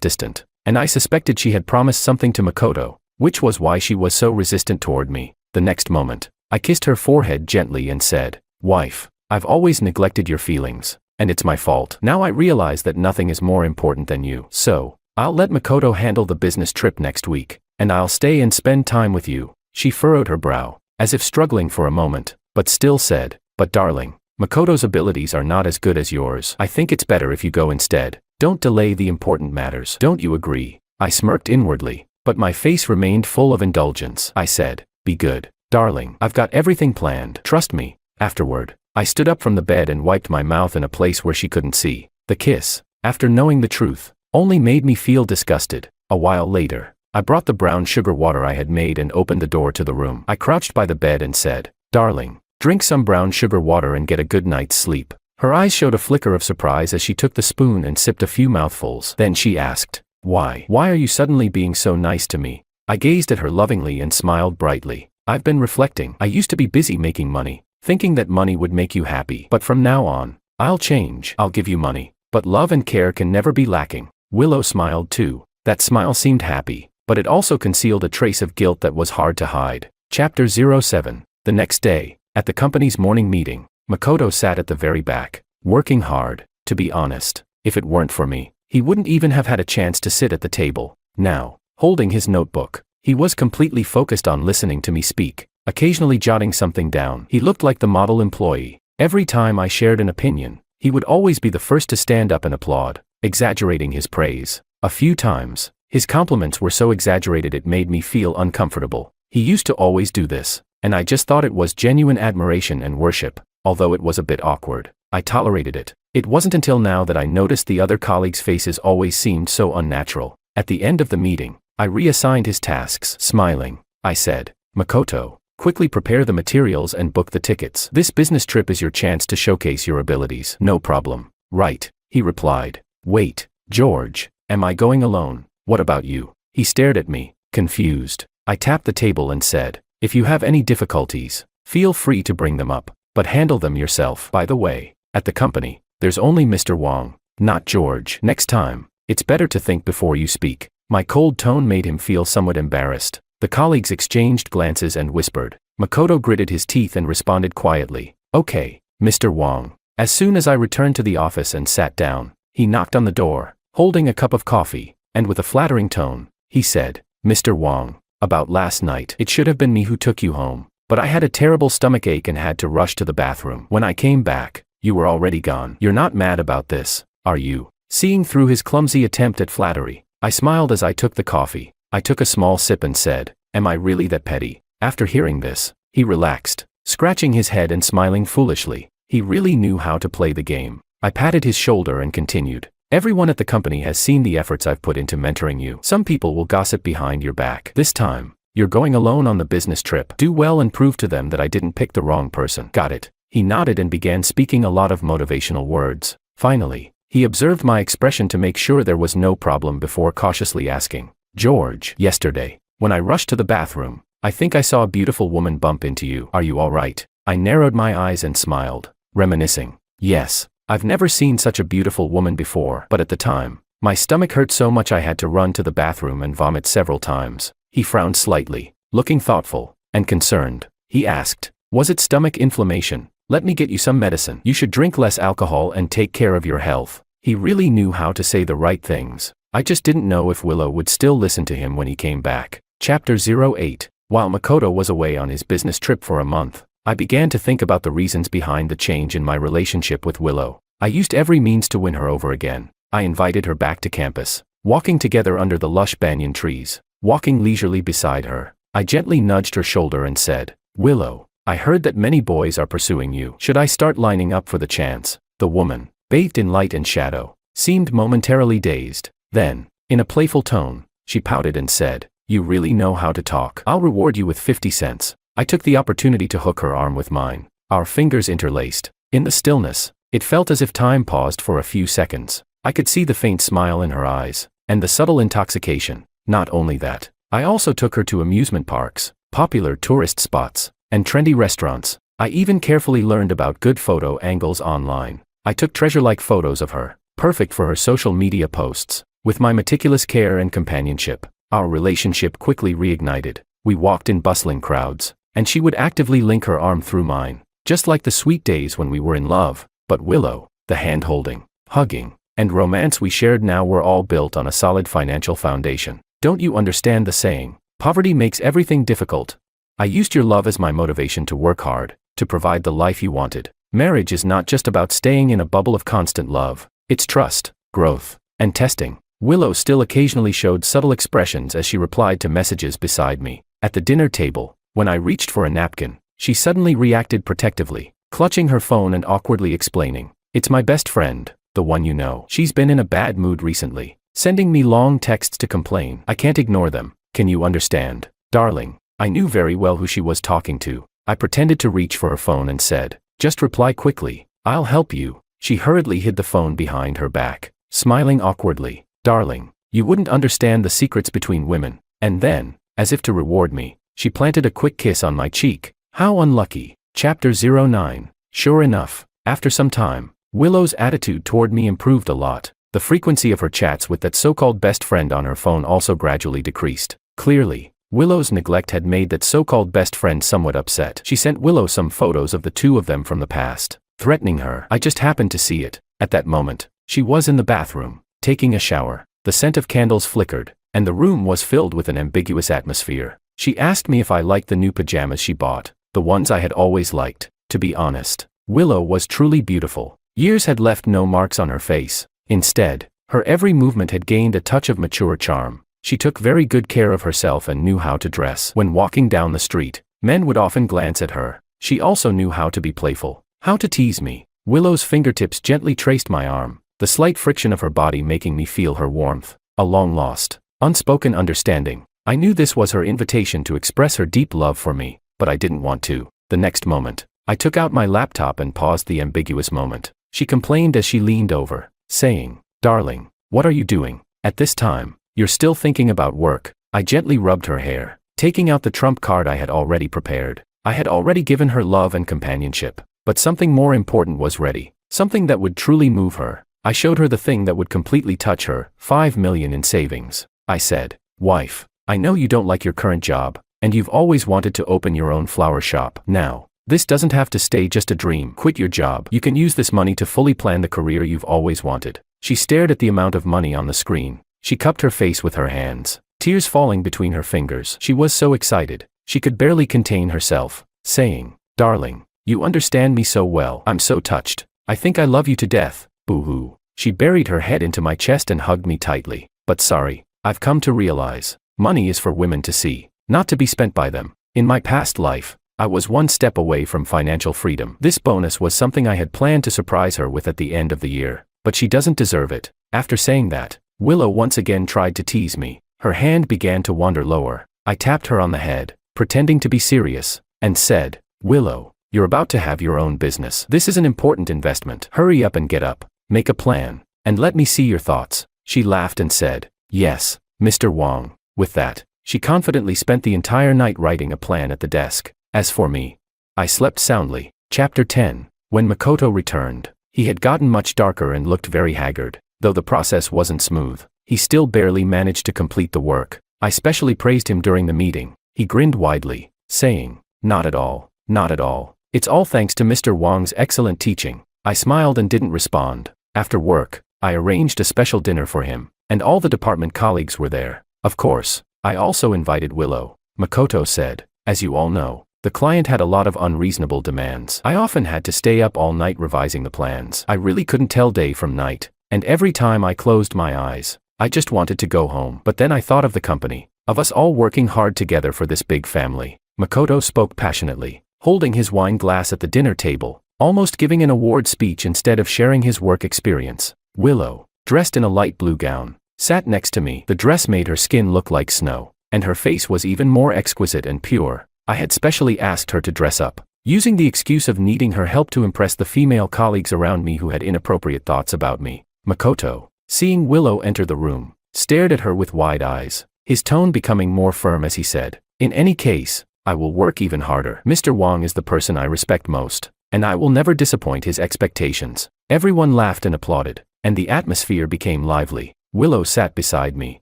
distant, and I suspected she had promised something to Makoto, which was why she was so resistant toward me. The next moment, I kissed her forehead gently and said, "Wife, I've always neglected your feelings, and it's my fault. Now I realize that nothing is more important than you. So, I'll let Makoto handle the business trip next week, and I'll stay and spend time with you." She furrowed her brow, as if struggling for a moment, but still said, "But darling, Makoto's abilities are not as good as yours. I think it's better if you go instead. Don't delay the important matters. Don't you agree?" I smirked inwardly, but my face remained full of indulgence. I said, "Be good, darling. I've got everything planned. Trust me." Afterward, I stood up from the bed and wiped my mouth in a place where she couldn't see. The kiss, after knowing the truth, only made me feel disgusted. A while later, I brought the brown sugar water I had made and opened the door to the room. I crouched by the bed and said, "Darling, drink some brown sugar water and get a good night's sleep." Her eyes showed a flicker of surprise as she took the spoon and sipped a few mouthfuls. Then she asked, Why are you suddenly being so nice to me?" I gazed at her lovingly and smiled brightly. "I've been reflecting. I used to be busy making money, thinking that money would make you happy. But from now on, I'll change. I'll give you money, but love and care can never be lacking." Willow smiled too. That smile seemed happy, but it also concealed a trace of guilt that was hard to hide. Chapter 07. The next day, at the company's morning meeting, Makoto sat at the very back, working hard. To be honest, if it weren't for me, he wouldn't even have had a chance to sit at the table. Now, holding his notebook, he was completely focused on listening to me speak, occasionally jotting something down. He looked like the model employee. Every time I shared an opinion, he would always be the first to stand up and applaud, exaggerating his praise. A few times, his compliments were so exaggerated it made me feel uncomfortable. He used to always do this, and I just thought it was genuine admiration and worship. Although it was a bit awkward, I tolerated it. It wasn't until now that I noticed the other colleagues' faces always seemed so unnatural. At the end of the meeting, I reassigned his tasks. Smiling, I said, "Makoto, quickly prepare the materials and book the tickets. This business trip is your chance to showcase your abilities." "No problem." "Right," he replied. "Wait, George, am I going alone? What about you?" He stared at me, confused. I tapped the table and said, "If you have any difficulties, feel free to bring them up, but handle them yourself. By the way, at the company, there's only Mr. Wong, not George. Next time, it's better to think before you speak." My cold tone made him feel somewhat embarrassed. The colleagues exchanged glances and whispered. Makoto gritted his teeth and responded quietly, "Okay, Mr. Wong." As soon as I returned to the office and sat down, he knocked on the door, holding a cup of coffee, and with a flattering tone, he said, "Mr. Wong, about last night. It should have been me who took you home, but I had a terrible stomachache and had to rush to the bathroom. When I came back, you were already gone. You're not mad about this, are you?" Seeing through his clumsy attempt at flattery, I smiled as I took the coffee. I took a small sip and said, "Am I really that petty?" After hearing this, he relaxed, scratching his head and smiling foolishly. He really knew how to play the game. I patted his shoulder and continued, "Everyone at the company has seen the efforts I've put into mentoring you. Some people will gossip behind your back. This time, you're going alone on the business trip. Do well and prove to them that I didn't pick the wrong person." "Got it." He nodded and began speaking a lot of motivational words. Finally, he observed my expression to make sure there was no problem before cautiously asking, "George, yesterday, when I rushed to the bathroom, I think I saw a beautiful woman bump into you. Are you all right?" I narrowed my eyes and smiled, reminiscing. "Yes, I've never seen such a beautiful woman before, but at the time, my stomach hurt so much I had to run to the bathroom and vomit several times." He frowned slightly, looking thoughtful and concerned. He asked, "Was it stomach inflammation? Let me get you some medicine. You should drink less alcohol and take care of your health." He really knew how to say the right things. I just didn't know if Willow would still listen to him when he came back. Chapter 08. While Makoto was away on his business trip for a month, I began to think about the reasons behind the change in my relationship with Willow. I used every means to win her over again. I invited her back to campus, walking together under the lush banyan trees, walking leisurely beside her. I gently nudged her shoulder and said, "Willow, I heard that many boys are pursuing you. Should I start lining up for the chance?" The woman, bathed in light and shadow, seemed momentarily dazed. Then, in a playful tone, she pouted and said, "You really know how to talk. I'll reward you with 50 cents. I took the opportunity to hook her arm with mine. Our fingers interlaced. In the stillness, it felt as if time paused for a few seconds. I could see the faint smile in her eyes, and the subtle intoxication. Not only that, I also took her to amusement parks, popular tourist spots, and trendy restaurants. I even carefully learned about good photo angles online. I took treasure-like photos of her, perfect for her social media posts. With my meticulous care and companionship, our relationship quickly reignited. We walked in bustling crowds, and she would actively link her arm through mine, just like the sweet days when we were in love. But Willow, the hand-holding, hugging, and romance we shared now were all built on a solid financial foundation. Don't you understand the saying, poverty makes everything difficult? I used your love as my motivation to work hard, to provide the life you wanted. Marriage is not just about staying in a bubble of constant love. It's trust, growth, and testing. Willow still occasionally showed subtle expressions as she replied to messages beside me. At the dinner table, when I reached for a napkin, she suddenly reacted protectively, clutching her phone and awkwardly explaining, "It's my best friend, the one you know. She's been in a bad mood recently, sending me long texts to complain. I can't ignore them. Can you understand, darling?" I knew very well who she was talking to. I pretended to reach for her phone and said, "Just reply quickly. I'll help you." She hurriedly hid the phone behind her back, smiling awkwardly. "Darling, you wouldn't understand the secrets between women." And then, as if to reward me, she planted a quick kiss on my cheek. How unlucky. Chapter 09. Sure enough, after some time, Willow's attitude toward me improved a lot. The frequency of her chats with that so-called best friend on her phone also gradually decreased. Clearly, Willow's neglect had made that so-called best friend somewhat upset. She sent Willow some photos of the two of them from the past, threatening her. I just happened to see it. At that moment, she was in the bathroom, taking a shower. The scent of candles flickered, and the room was filled with an ambiguous atmosphere. She asked me if I liked the new pajamas she bought, the ones I had always liked. To be honest, Willow was truly beautiful. Years had left no marks on her face. Instead, her every movement had gained a touch of mature charm. She took very good care of herself and knew how to dress. When walking down the street, men would often glance at her. She also knew how to be playful, how to tease me. Willow's fingertips gently traced my arm, the slight friction of her body making me feel her warmth. A long-lost, unspoken understanding. I knew this was her invitation to express her deep love for me, but I didn't want to. The next moment, I took out my laptop and paused the ambiguous moment. She complained as she leaned over, saying, "Darling, what are you doing? At this time, you're still thinking about work." I gently rubbed her hair, taking out the trump card I had already prepared. I had already given her love and companionship, but something more important was ready, something that would truly move her. I showed her the thing that would completely touch her, 5 million in savings. I said, "Wife, I know you don't like your current job, and you've always wanted to open your own flower shop. Now, this doesn't have to stay just a dream. Quit your job. You can use this money to fully plan the career you've always wanted." She stared at the amount of money on the screen. She cupped her face with her hands, tears falling between her fingers. She was so excited, she could barely contain herself, saying, "Darling, you understand me so well. I'm so touched. I think I love you to death." Boo-hoo. She buried her head into my chest and hugged me tightly. "But sorry, I've come to realize, money is for women to see, not to be spent by them. In my past life, I was one step away from financial freedom. This bonus was something I had planned to surprise her with at the end of the year, but she doesn't deserve it." After saying that, Willow once again tried to tease me. Her hand began to wander lower. I tapped her on the head, pretending to be serious, and said, "Willow, you're about to have your own business. This is an important investment. Hurry up and get up, make a plan, and let me see your thoughts." She laughed and said, "Yes, Mr. Wong." With that, she confidently spent the entire night writing a plan at the desk. As for me, I slept soundly. Chapter 10. When Makoto returned, he had gotten much darker and looked very haggard. Though the process wasn't smooth, he still barely managed to complete the work. I specially praised him during the meeting. He grinned widely, saying, "Not at all, not at all. It's all thanks to Mr. Wong's excellent teaching." I smiled and didn't respond. After work, I arranged a special dinner for him, and all the department colleagues were there. Of course, I also invited Willow. Makoto said, "As you all know, the client had a lot of unreasonable demands. I often had to stay up all night revising the plans. I really couldn't tell day from night. And every time I closed my eyes, I just wanted to go home. But then I thought of the company, of us all working hard together for this big family." Makoto spoke passionately, holding his wine glass at the dinner table, almost giving an award speech instead of sharing his work experience. Willow, dressed in a light blue gown, sat next to me. The dress made her skin look like snow, and her face was even more exquisite and pure. I had specially asked her to dress up, using the excuse of needing her help to impress the female colleagues around me who had inappropriate thoughts about me. Makoto, seeing Willow enter the room, stared at her with wide eyes, his tone becoming more firm as he said, "In any case, I will work even harder. Mr. Wang is the person I respect most, and I will never disappoint his expectations." Everyone laughed and applauded, and the atmosphere became lively. Willow sat beside me,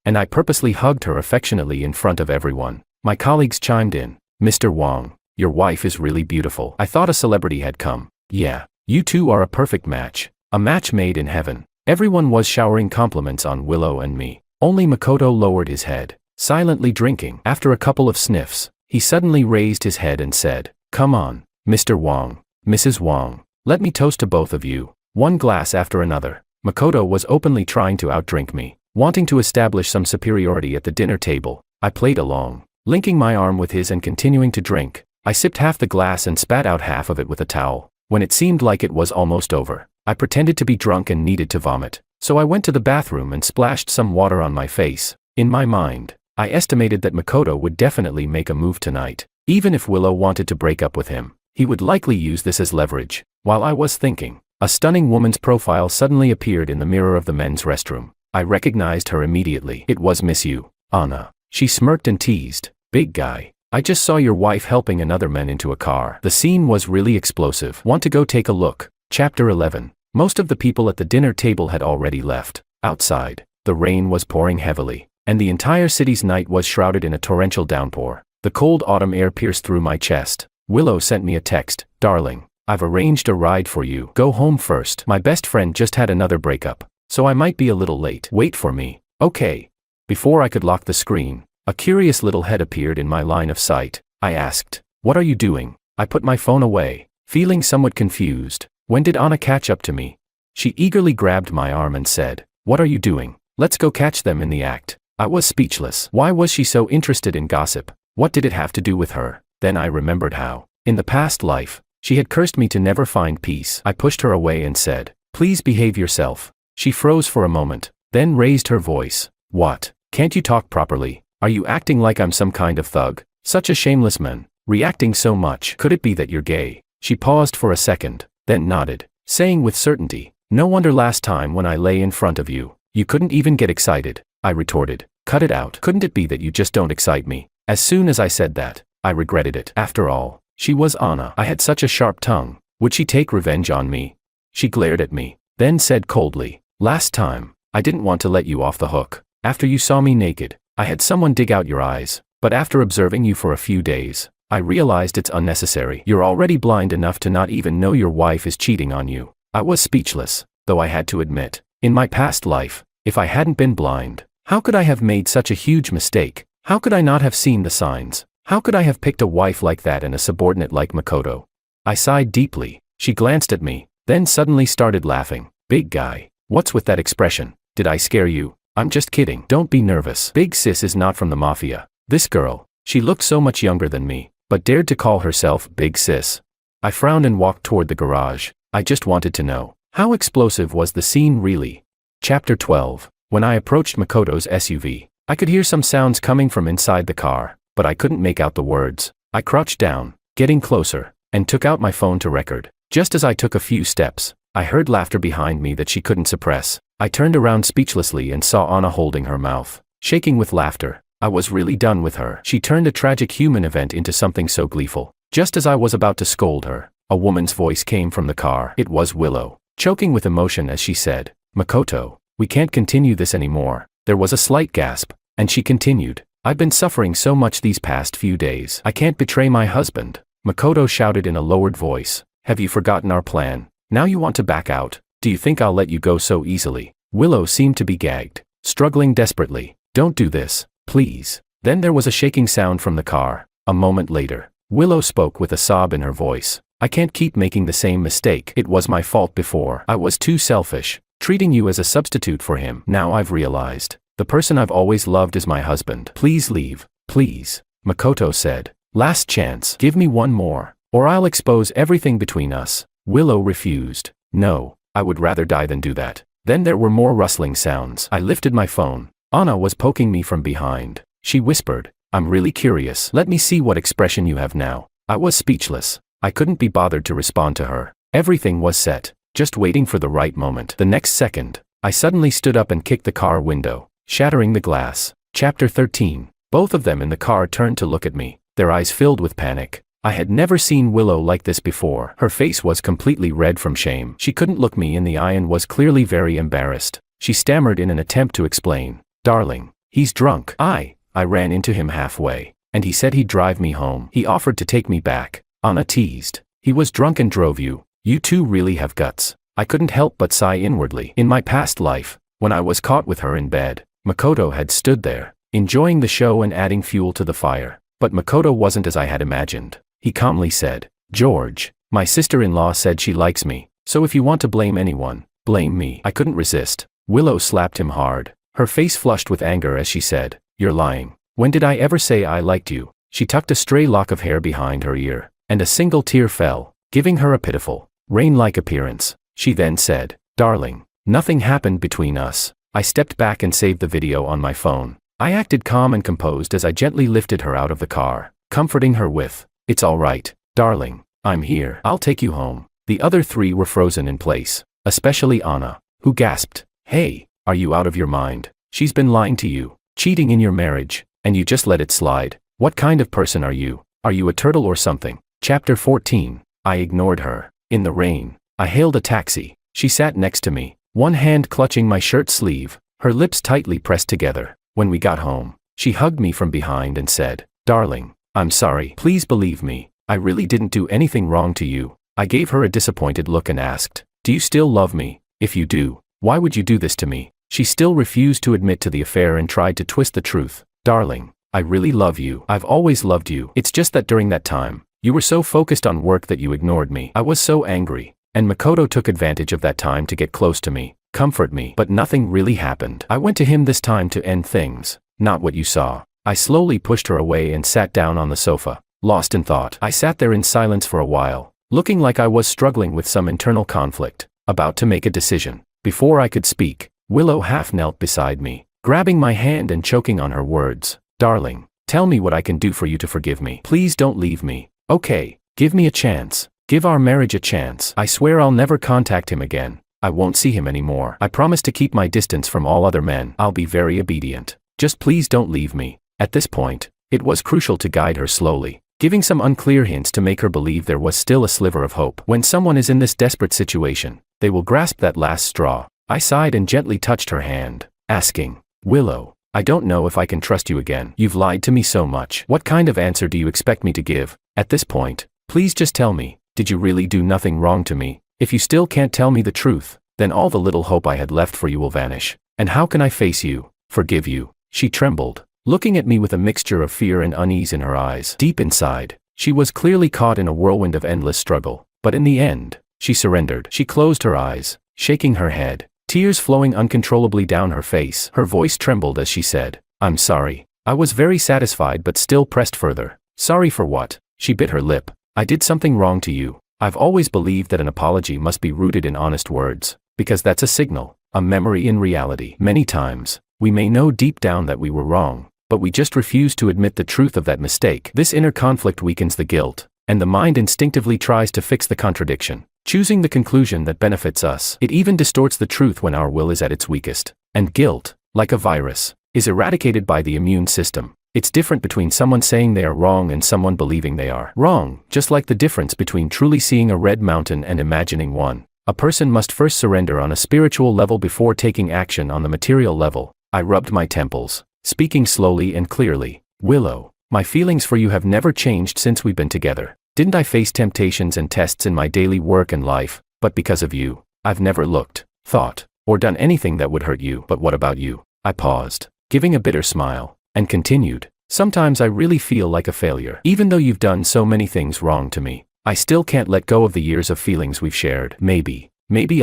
and I purposely hugged her affectionately in front of everyone. My colleagues chimed in, "Mr. Wang, your wife is really beautiful." I thought a celebrity had come. "Yeah, you two are a perfect match. A match made in heaven." Everyone was showering compliments on Willow and me. Only Makoto lowered his head, silently drinking. After a couple of sniffs, he suddenly raised his head and said, "Come on, Mr. Wang, Mrs. Wang, let me toast to both of you." One glass after another, Makoto was openly trying to outdrink me, wanting to establish some superiority at the dinner table. I played along, linking my arm with his and continuing to drink. I sipped half the glass and spat out half of it with a towel. When it seemed like it was almost over, I pretended to be drunk and needed to vomit, so I went to the bathroom and splashed some water on my face. In my mind, I estimated that Makoto would definitely make a move tonight. Even if Willow wanted to break up with him, he would likely use this as leverage. While I was thinking, a stunning woman's profile suddenly appeared in the mirror of the men's restroom. I recognized her immediately. It was Miss Yu, Anna. She smirked and teased, "Big guy, I just saw your wife helping another man into a car." The scene was really explosive. Want to go take a look? Chapter 11. Most of the people at the dinner table had already left. Outside, the rain was pouring heavily, and the entire city's night was shrouded in a torrential downpour. The cold autumn air pierced through my chest. Willow sent me a text, "Darling, I've arranged a ride for you. Go home first. My best friend just had another breakup, so I might be a little late. Wait for me." "Okay." Before I could lock the screen, a curious little head appeared in my line of sight. I asked, "What are you doing?" I put my phone away, feeling somewhat confused. When did Anna catch up to me? She eagerly grabbed my arm and said, "What are you doing? Let's go catch them in the act." I was speechless. Why was she so interested in gossip? What did it have to do with her? Then I remembered how, in the past life, she had cursed me to never find peace. I pushed her away and said, "Please behave yourself." She froze for a moment, then raised her voice. "What? Can't you talk properly? Are you acting like I'm some kind of thug? Such a shameless man, reacting so much. Could it be that you're gay?" She paused for a second, then nodded, saying with certainty, "No wonder last time when I lay in front of you, you couldn't even get excited." I retorted, "Cut it out. Couldn't it be that you just don't excite me?" As soon as I said that, I regretted it. After all, she was Anna. I had such a sharp tongue. Would she take revenge on me? She glared at me, then said coldly, "Last time, I didn't want to let you off the hook. After you saw me naked, I had someone dig out your eyes, but after observing you for a few days, I realized it's unnecessary. You're already blind enough to not even know your wife is cheating on you." I was speechless, though I had to admit, in my past life, if I hadn't been blind, how could I have made such a huge mistake? How could I not have seen the signs? How could I have picked a wife like that and a subordinate like Makoto? I sighed deeply. She glanced at me, then suddenly started laughing. "Big guy, what's with that expression? Did I scare you?" "I'm just kidding. Don't be nervous. Big sis is not from the mafia." This girl, she looked so much younger than me, but dared to call herself Big Sis. I frowned and walked toward the garage. I just wanted to know, how explosive was the scene really? Chapter 12. When I approached Makoto's SUV, I could hear some sounds coming from inside the car, but I couldn't make out the words. I crouched down, getting closer, and took out my phone to record. Just as I took a few steps, I heard laughter behind me that she couldn't suppress. I turned around speechlessly and saw Anna holding her mouth, shaking with laughter. I was really done with her. She turned a tragic human event into something so gleeful. Just as I was about to scold her, a woman's voice came from the car. It was Willow, choking with emotion as she said, "Makoto, we can't continue this anymore." There was a slight gasp, and she continued, "I've been suffering so much these past few days. I can't betray my husband." Makoto shouted in a lowered voice, "Have you forgotten our plan? Now you want to back out? Do you think I'll let you go so easily?" Willow seemed to be gagged, struggling desperately. "Don't do this, please." Then there was a shaking sound from the car. A moment later, Willow spoke with a sob in her voice. "I can't keep making the same mistake. It was my fault before. I was too selfish, treating you as a substitute for him. Now I've realized, the person I've always loved is my husband. Please leave, please." Makoto said, "Last chance. Give me one more, or I'll expose everything between us." Willow refused. "No, I would rather die than do that." Then there were more rustling sounds. I lifted my phone. Anna was poking me from behind. She whispered, "I'm really curious. Let me see what expression you have now." I was speechless. I couldn't be bothered to respond to her. Everything was set, just waiting for the right moment. The next second, I suddenly stood up and kicked the car window, shattering the glass. Chapter 13. Both of them in the car turned to look at me, their eyes filled with panic. I had never seen Willow like this before. Her face was completely red from shame. She couldn't look me in the eye and was clearly very embarrassed. She stammered in an attempt to explain. "Darling, he's drunk." I ran into him halfway, and he said he'd drive me home. He offered to take me back. Anna teased. "He was drunk and drove you. You two really have guts." I couldn't help but sigh inwardly. In my past life, when I was caught with her in bed, Makoto had stood there, enjoying the show and adding fuel to the fire. But Makoto wasn't as I had imagined. He calmly said, "George, my sister-in-law said she likes me, so if you want to blame anyone, blame me." I couldn't resist. Willow slapped him hard. Her face flushed with anger as she said, "You're lying. When did I ever say I liked you?" She tucked a stray lock of hair behind her ear, and a single tear fell, giving her a pitiful, rain-like appearance. She then said, "Darling, nothing happened between us." I stepped back and saved the video on my phone. I acted calm and composed as I gently lifted her out of the car, comforting her with, "It's all right, darling, I'm here. I'll take you home." The other three were frozen in place, especially Anna, who gasped, "Hey, are you out of your mind? She's been lying to you, cheating in your marriage, and you just let it slide. What kind of person are you? Are you a turtle or something?" Chapter 14. I ignored her. In the rain, I hailed a taxi. She sat next to me, one hand clutching my shirt sleeve, her lips tightly pressed together. When we got home, she hugged me from behind and said, "Darling, I'm sorry. Please believe me. I really didn't do anything wrong to you." I gave her a disappointed look and asked, "Do you still love me? If you do, why would you do this to me?" She still refused to admit to the affair and tried to twist the truth. "Darling, I really love you. I've always loved you. It's just that during that time, you were so focused on work that you ignored me. I was so angry, and Makoto took advantage of that time to get close to me, comfort me, but nothing really happened. I went to him this time to end things, not what you saw." I slowly pushed her away and sat down on the sofa, lost in thought. I sat there in silence for a while, looking like I was struggling with some internal conflict, about to make a decision. Before I could speak, Willow half knelt beside me, grabbing my hand and choking on her words. "Darling, tell me what I can do for you to forgive me. Please don't leave me. Okay, give me a chance. Give our marriage a chance. I swear I'll never contact him again. I won't see him anymore. I promise to keep my distance from all other men. I'll be very obedient. Just please don't leave me." At this point, it was crucial to guide her slowly, giving some unclear hints to make her believe there was still a sliver of hope. When someone is in this desperate situation, they will grasp that last straw. I sighed and gently touched her hand, asking, "Willow, I don't know if I can trust you again. You've lied to me so much. What kind of answer do you expect me to give? At this point, please just tell me, did you really do nothing wrong to me? If you still can't tell me the truth, then all the little hope I had left for you will vanish. And how can I face you, forgive you?" She trembled, looking at me with a mixture of fear and unease in her eyes. Deep inside, she was clearly caught in a whirlwind of endless struggle, but in the end, she surrendered. She closed her eyes, shaking her head, tears flowing uncontrollably down her face. Her voice trembled as she said, "I'm sorry." I was very satisfied but still pressed further. "Sorry for what?" She bit her lip. "I did something wrong to you. I've always believed that an apology must be rooted in honest words, because that's a signal, a memory in reality. Many times, we may know deep down that we were wrong, but we just refuse to admit the truth of that mistake. This inner conflict weakens the guilt, and the mind instinctively tries to fix the contradiction, choosing the conclusion that benefits us. It even distorts the truth when our will is at its weakest. And guilt, like a virus, is eradicated by the immune system. It's different between someone saying they are wrong and someone believing they are wrong, just like the difference between truly seeing a red mountain and imagining one. A person must first surrender on a spiritual level before taking action on the material level. I rubbed my temples, speaking slowly and clearly. "Willow, my feelings for you have never changed since we've been together. Didn't I face temptations and tests in my daily work and life? But because of you, I've never looked, thought, or done anything that would hurt you. But what about you?" I paused, giving a bitter smile, and continued, "Sometimes I really feel like a failure. Even though you've done so many things wrong to me, I still can't let go of the years of feelings we've shared. Maybe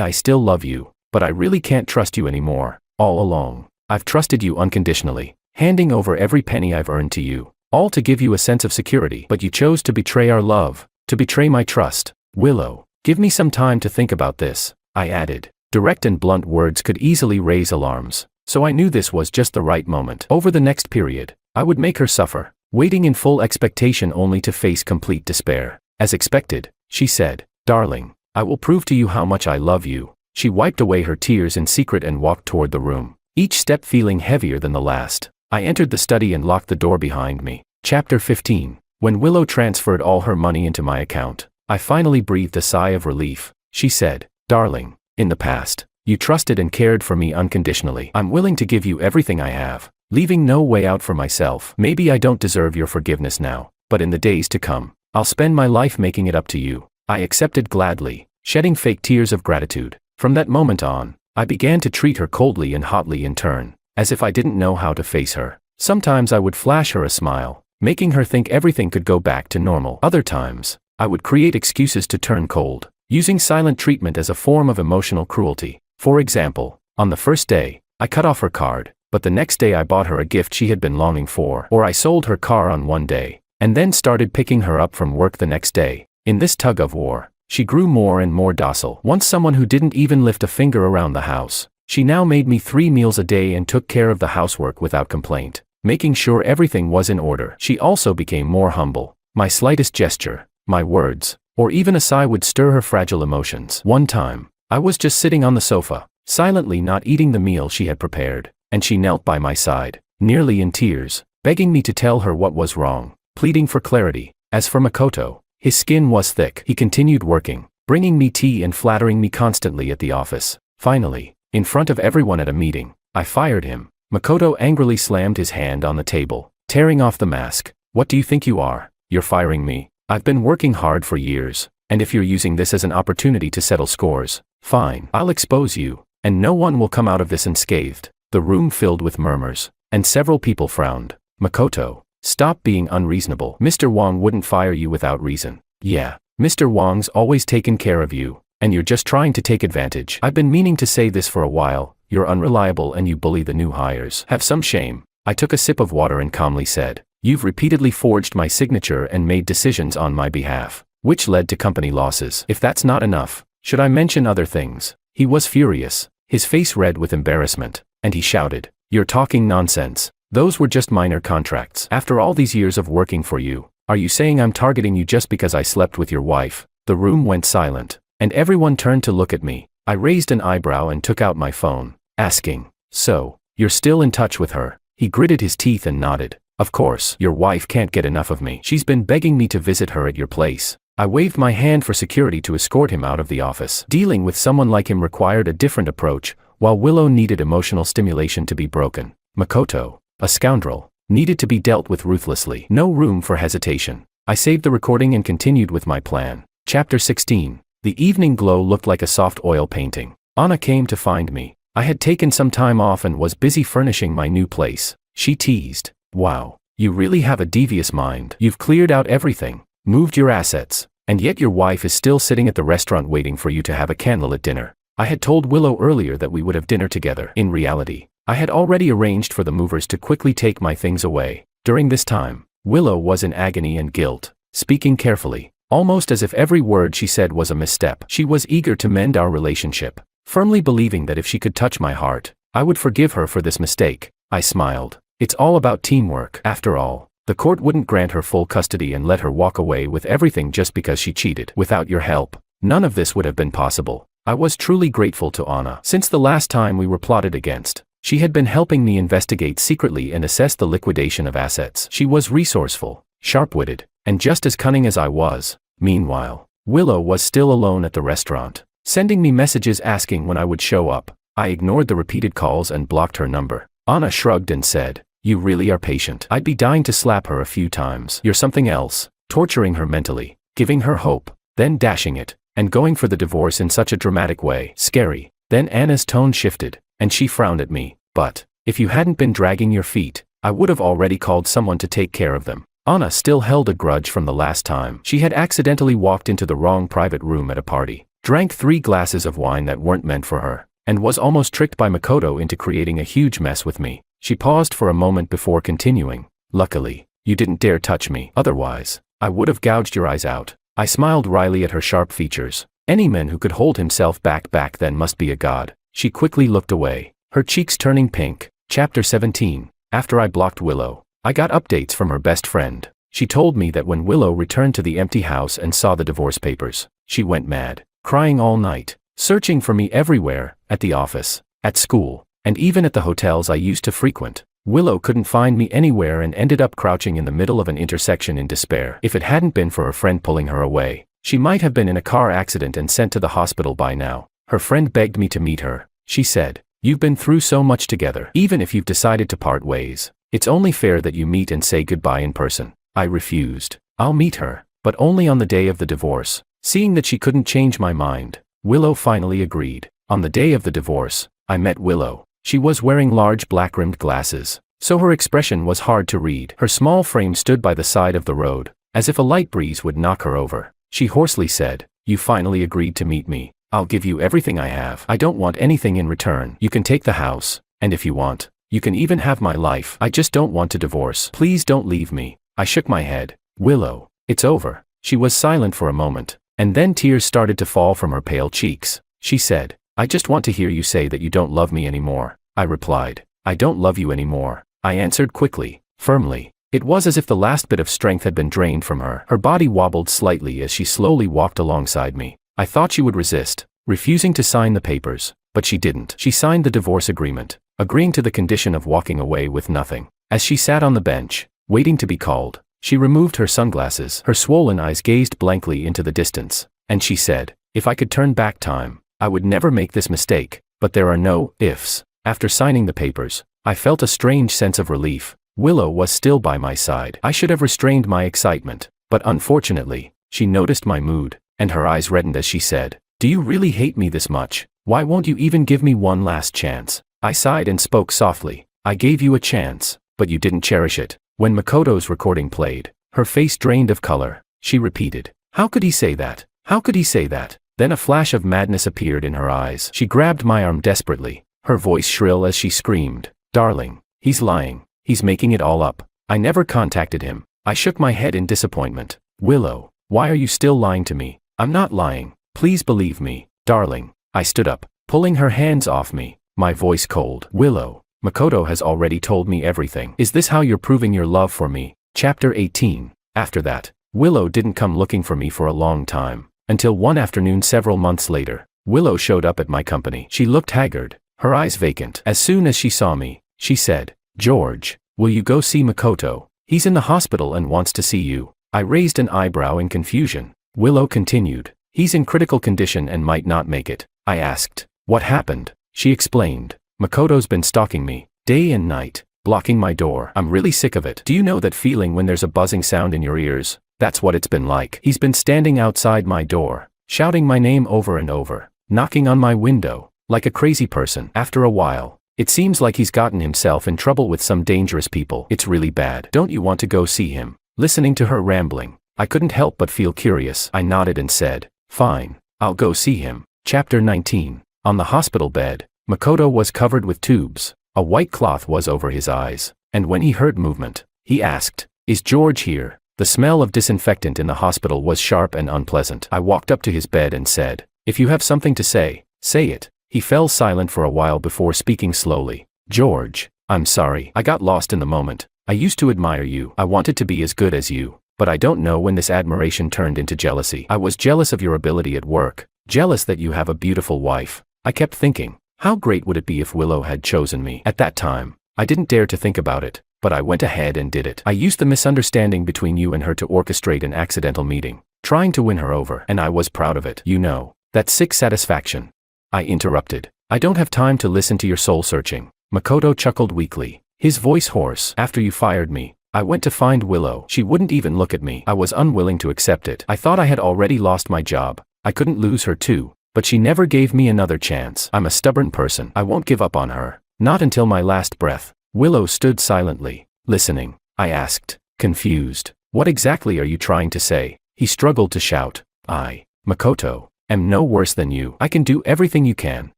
I still love you, but I really can't trust you anymore. All along, I've trusted you unconditionally, handing over every penny I've earned to you, all to give you a sense of security. But you chose to betray our love, to betray my trust. Willow, give me some time to think about this," I added, Direct and blunt words could easily raise alarms, so I knew this was just the right moment. Over the next period, I would make her suffer, waiting in full expectation only to face complete despair. As expected, she said, "Darling, I will prove to you how much I love you." She wiped away her tears in secret and walked toward the room, each step feeling heavier than the last. I entered the study and locked the door behind me. Chapter 15. When Willow transferred all her money into my account, I finally breathed a sigh of relief. She said, "Darling, in the past, you trusted and cared for me unconditionally. I'm willing to give you everything I have, leaving no way out for myself. Maybe I don't deserve your forgiveness now, but in the days to come, I'll spend my life making it up to you." I accepted gladly, shedding fake tears of gratitude. From that moment on, I began to treat her coldly and hotly in turn, as if I didn't know how to face her. Sometimes I would flash her a smile, making her think everything could go back to normal. Other times, I would create excuses to turn cold, using silent treatment as a form of emotional cruelty. For example, on the first day, I cut off her card, but the next day I bought her a gift she had been longing for. Or I sold her car on one day, and then started picking her up from work the next day. In this tug of war, she grew more and more docile. Once someone who didn't even lift a finger around the house, she now made me 3 meals a day and took care of the housework without complaint, making sure everything was in order. She also became more humble. My slightest gesture, my words, or even a sigh would stir her fragile emotions. One time, I was just sitting on the sofa, silently not eating the meal she had prepared, and she knelt by my side, nearly in tears, begging me to tell her what was wrong, pleading for clarity. As for Makoto, his skin was thick. He continued working, bringing me tea and flattering me constantly at the office. Finally, in front of everyone at a meeting, I fired him. Makoto angrily slammed his hand on the table, tearing off the mask. "What do you think you are? You're firing me? I've been working hard for years, and if you're using this as an opportunity to settle scores, fine. I'll expose you, and no one will come out of this unscathed." The room filled with murmurs, and several people frowned. "Makoto, stop being unreasonable. Mr. Wong wouldn't fire you without reason." "Yeah, Mr. Wong's always taken care of you, and you're just trying to take advantage. I've been meaning to say this for a while. You're unreliable and you bully the new hires. Have some shame." I took a sip of water and calmly said, "You've repeatedly forged my signature and made decisions on my behalf, which led to company losses. If that's not enough, should I mention other things?" He was furious, his face red with embarrassment, and he shouted, "You're talking nonsense. Those were just minor contracts. After all these years of working for you, are you saying I'm targeting you just because I slept with your wife?" The room went silent, and everyone turned to look at me. I raised an eyebrow and took out my phone, asking, "So, you're still in touch with her?" He gritted his teeth and nodded. "Of course, your wife can't get enough of me. She's been begging me to visit her at your place." I waved my hand for security to escort him out of the office. Dealing with someone like him required a different approach, while Willow needed emotional stimulation to be broken. Makoto, a scoundrel, needed to be dealt with ruthlessly. No room for hesitation. I saved the recording and continued with my plan. Chapter 16. The evening glow looked like a soft oil painting. Anna came to find me. I had taken some time off and was busy furnishing my new place. She teased, "Wow, you really have a devious mind. You've cleared out everything, moved your assets, and yet your wife is still sitting at the restaurant waiting for you to have a candlelit dinner." I had told Willow earlier that we would have dinner together. In reality, I had already arranged for the movers to quickly take my things away. During this time, Willow was in agony and guilt, speaking carefully, almost as if every word she said was a misstep. She was eager to mend our relationship, firmly believing that if she could touch my heart, I would forgive her for this mistake. I smiled. It's all about teamwork. After all, the court wouldn't grant her full custody and let her walk away with everything just because she cheated. Without your help, none of this would have been possible. I was truly grateful to Anna. Since the last time we were plotted against, she had been helping me investigate secretly and assess the liquidation of assets. She was resourceful, sharp-witted, and just as cunning as I was. Meanwhile, Willow was still alone at the restaurant, sending me messages asking when I would show up. I ignored the repeated calls and blocked her number. Anna shrugged and said, "You really are patient." I'd be dying to slap her a few times. "You're something else," torturing her mentally, giving her hope, then dashing it, and going for the divorce in such a dramatic way. Scary. Then Anna's tone shifted, and she frowned at me. "But, if you hadn't been dragging your feet, I would have already called someone to take care of them." Anna still held a grudge from the last time. She had accidentally walked into the wrong private room at a party, drank 3 glasses of wine that weren't meant for her, and was almost tricked by Makoto into creating a huge mess with me. She paused for a moment before continuing. "Luckily, you didn't dare touch me. Otherwise, I would have gouged your eyes out." I smiled wryly at her sharp features. Any man who could hold himself back then must be a god. She quickly looked away, her cheeks turning pink. Chapter 17. After I blocked Willow, I got updates from her best friend. She told me that when Willow returned to the empty house and saw the divorce papers, she went mad, crying all night, searching for me everywhere, at the office, at school, and even at the hotels I used to frequent. Willow couldn't find me anywhere and ended up crouching in the middle of an intersection in despair. If it hadn't been for her friend pulling her away, she might have been in a car accident and sent to the hospital by now. Her friend begged me to meet her. She said, "You've been through so much together. Even if you've decided to part ways, it's only fair that you meet and say goodbye in person." I refused. "I'll meet her, but only on the day of the divorce." Seeing that she couldn't change my mind, Willow finally agreed. On the day of the divorce, I met Willow. She was wearing large black-rimmed glasses, so her expression was hard to read. Her small frame stood by the side of the road, as if a light breeze would knock her over. She hoarsely said, "You finally agreed to meet me. I'll give you everything I have. I don't want anything in return. You can take the house, and if you want, you can even have my life. I just don't want to divorce. Please don't leave me." I shook my head. "Willow, it's over." She was silent for a moment, and then tears started to fall from her pale cheeks. She said, "I just want to hear you say that you don't love me anymore." I replied, "I don't love you anymore," I answered quickly, firmly. It was as if the last bit of strength had been drained from her. Her body wobbled slightly as she slowly walked alongside me. I thought she would resist, refusing to sign the papers, but she didn't. She signed the divorce agreement, agreeing to the condition of walking away with nothing. As she sat on the bench, waiting to be called, she removed her sunglasses. Her swollen eyes gazed blankly into the distance, and she said, "If I could turn back time, I would never make this mistake, but there are no ifs." After signing the papers, I felt a strange sense of relief. Willow was still by my side. I should have restrained my excitement, but unfortunately, she noticed my mood, and her eyes reddened as she said, "Do you really hate me this much? Why won't you even give me one last chance?" I sighed and spoke softly. "I gave you a chance, but you didn't cherish it." When Makoto's recording played, her face drained of color. She repeated, "How could he say that? How could he say that?" Then a flash of madness appeared in her eyes. She grabbed my arm desperately, her voice shrill as she screamed, "Darling, he's lying. He's making it all up. I never contacted him." I shook my head in disappointment. "Willow, why are you still lying to me?" "I'm not lying. Please believe me, darling." I stood up, pulling her hands off me, my voice cold. "Willow, Makoto has already told me everything. Is this how you're proving your love for me?" Chapter 18. After that, Willow didn't come looking for me for a long time, until one afternoon several months later. Willow showed up at my company. She looked haggard, her eyes vacant. As soon as she saw me, she said, "George, will you go see Makoto? He's in the hospital and wants to see you." I raised an eyebrow in confusion. Willow continued, "He's in critical condition and might not make it." I asked, "What happened?" She explained, "Makoto's been stalking me, day and night, blocking my door. I'm really sick of it. Do you know that feeling when there's a buzzing sound in your ears? That's what it's been like. He's been standing outside my door, shouting my name over and over, knocking on my window, like a crazy person. After a while, it seems like he's gotten himself in trouble with some dangerous people. It's really bad. Don't you want to go see him?" Listening to her rambling, I couldn't help but feel curious. I nodded and said, "Fine, I'll go see him." Chapter 19. On the hospital bed, Makoto was covered with tubes. A white cloth was over his eyes, and when he heard movement, he asked, "Is George here?" The smell of disinfectant in the hospital was sharp and unpleasant. I walked up to his bed and said, "If you have something to say, say it." He fell silent for a while before speaking slowly. "George, I'm sorry. I got lost in the moment. I used to admire you. I wanted to be as good as you. But I don't know when this admiration turned into jealousy. I was jealous of your ability at work, jealous that you have a beautiful wife." I kept thinking, how great would it be if Willow had chosen me? At that time, I didn't dare to think about it, but I went ahead and did it. I used the misunderstanding between you and her to orchestrate an accidental meeting, trying to win her over, and I was proud of it. You know, that sick satisfaction. I interrupted. "I don't have time to listen to your soul-searching." Makoto chuckled weakly, his voice hoarse. "After you fired me, I went to find Willow. She wouldn't even look at me. I was unwilling to accept it. I thought I had already lost my job. I couldn't lose her too. But she never gave me another chance. I'm a stubborn person. I won't give up on her. Not until my last breath." Willow stood silently, listening. I asked, confused, "What exactly are you trying to say?" He struggled to shout, "I, Makoto, am no worse than you. I can do everything you can."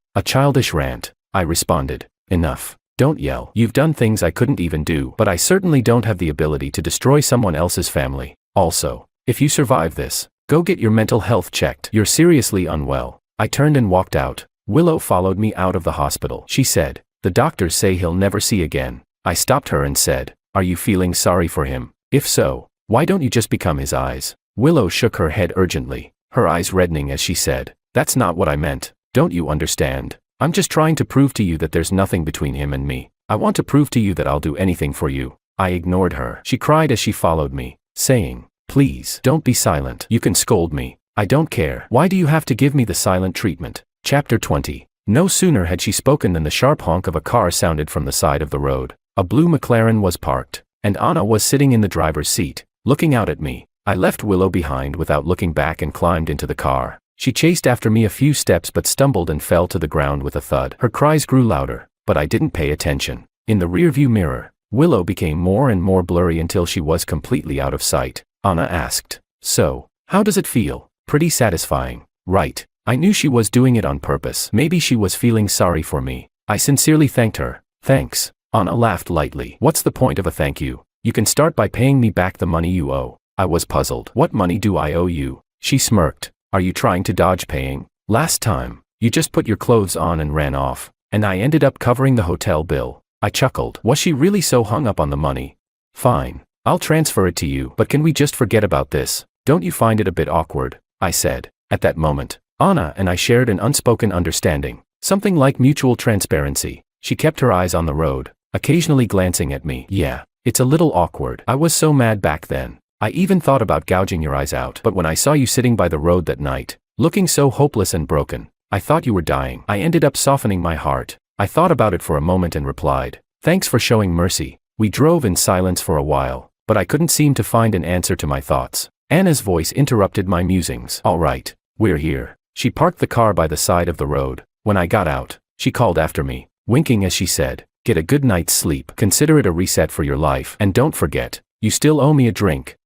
A childish rant. I responded, "Enough. Don't yell. You've done things I couldn't even do. But I certainly don't have the ability to destroy someone else's family. Also, if you survive this, Go get your mental health checked. You're seriously unwell. I turned and walked out. Willow followed me out of the hospital. She said, the doctors say he'll never see again. I stopped her and said, are you feeling sorry for him? If so, why don't you just become his eyes? Willow shook her head urgently, her eyes reddening as she said, that's not what I meant. Don't you understand? I'm just trying to prove to you that there's nothing between him and me. I want to prove to you that I'll do anything for you. I ignored her. She cried as she followed me, saying, please, don't be silent. You can scold me. I don't care. Why do you have to give me the silent treatment? Chapter 20. No sooner had she spoken than the sharp honk of a car sounded from the side of the road. A blue McLaren was parked, and Anna was sitting in the driver's seat, looking out at me. I left Willow behind without looking back and climbed into the car. She chased after me a few steps but stumbled and fell to the ground with a thud. Her cries grew louder, but I didn't pay attention. In the rearview mirror, Willow became more and more blurry until she was completely out of sight. Anna asked, so, how does it feel? Pretty satisfying, right? I knew she was doing it on purpose. Maybe she was feeling sorry for me. I sincerely thanked her. Thanks. Anna laughed lightly. What's the point of a thank you? You can start by paying me back the money you owe. I was puzzled. What money do I owe you? She smirked. Are you trying to dodge paying? Last time, you just put your clothes on and ran off, and I ended up covering the hotel bill. I chuckled. Was she really so hung up on the money? Fine. I'll transfer it to you, but can we just forget about this? Don't you find it a bit awkward? I said. At that moment, Anna and I shared an unspoken understanding, something like mutual transparency. She kept her eyes on the road, occasionally glancing at me. Yeah, it's a little awkward. I was so mad back then. I even thought about gouging your eyes out. But when I saw you sitting by the road that night, looking so hopeless and broken, I thought you were dying. I ended up softening my heart. I thought about it for a moment and replied, thanks for showing mercy. We drove in silence for a while, but I couldn't seem to find an answer to my thoughts. Anna's voice interrupted my musings. All right, we're here. She parked the car by the side of the road. When I got out, she called after me, winking as she said, get a good night's sleep. Consider it a reset for your life. And don't forget, you still owe me a drink.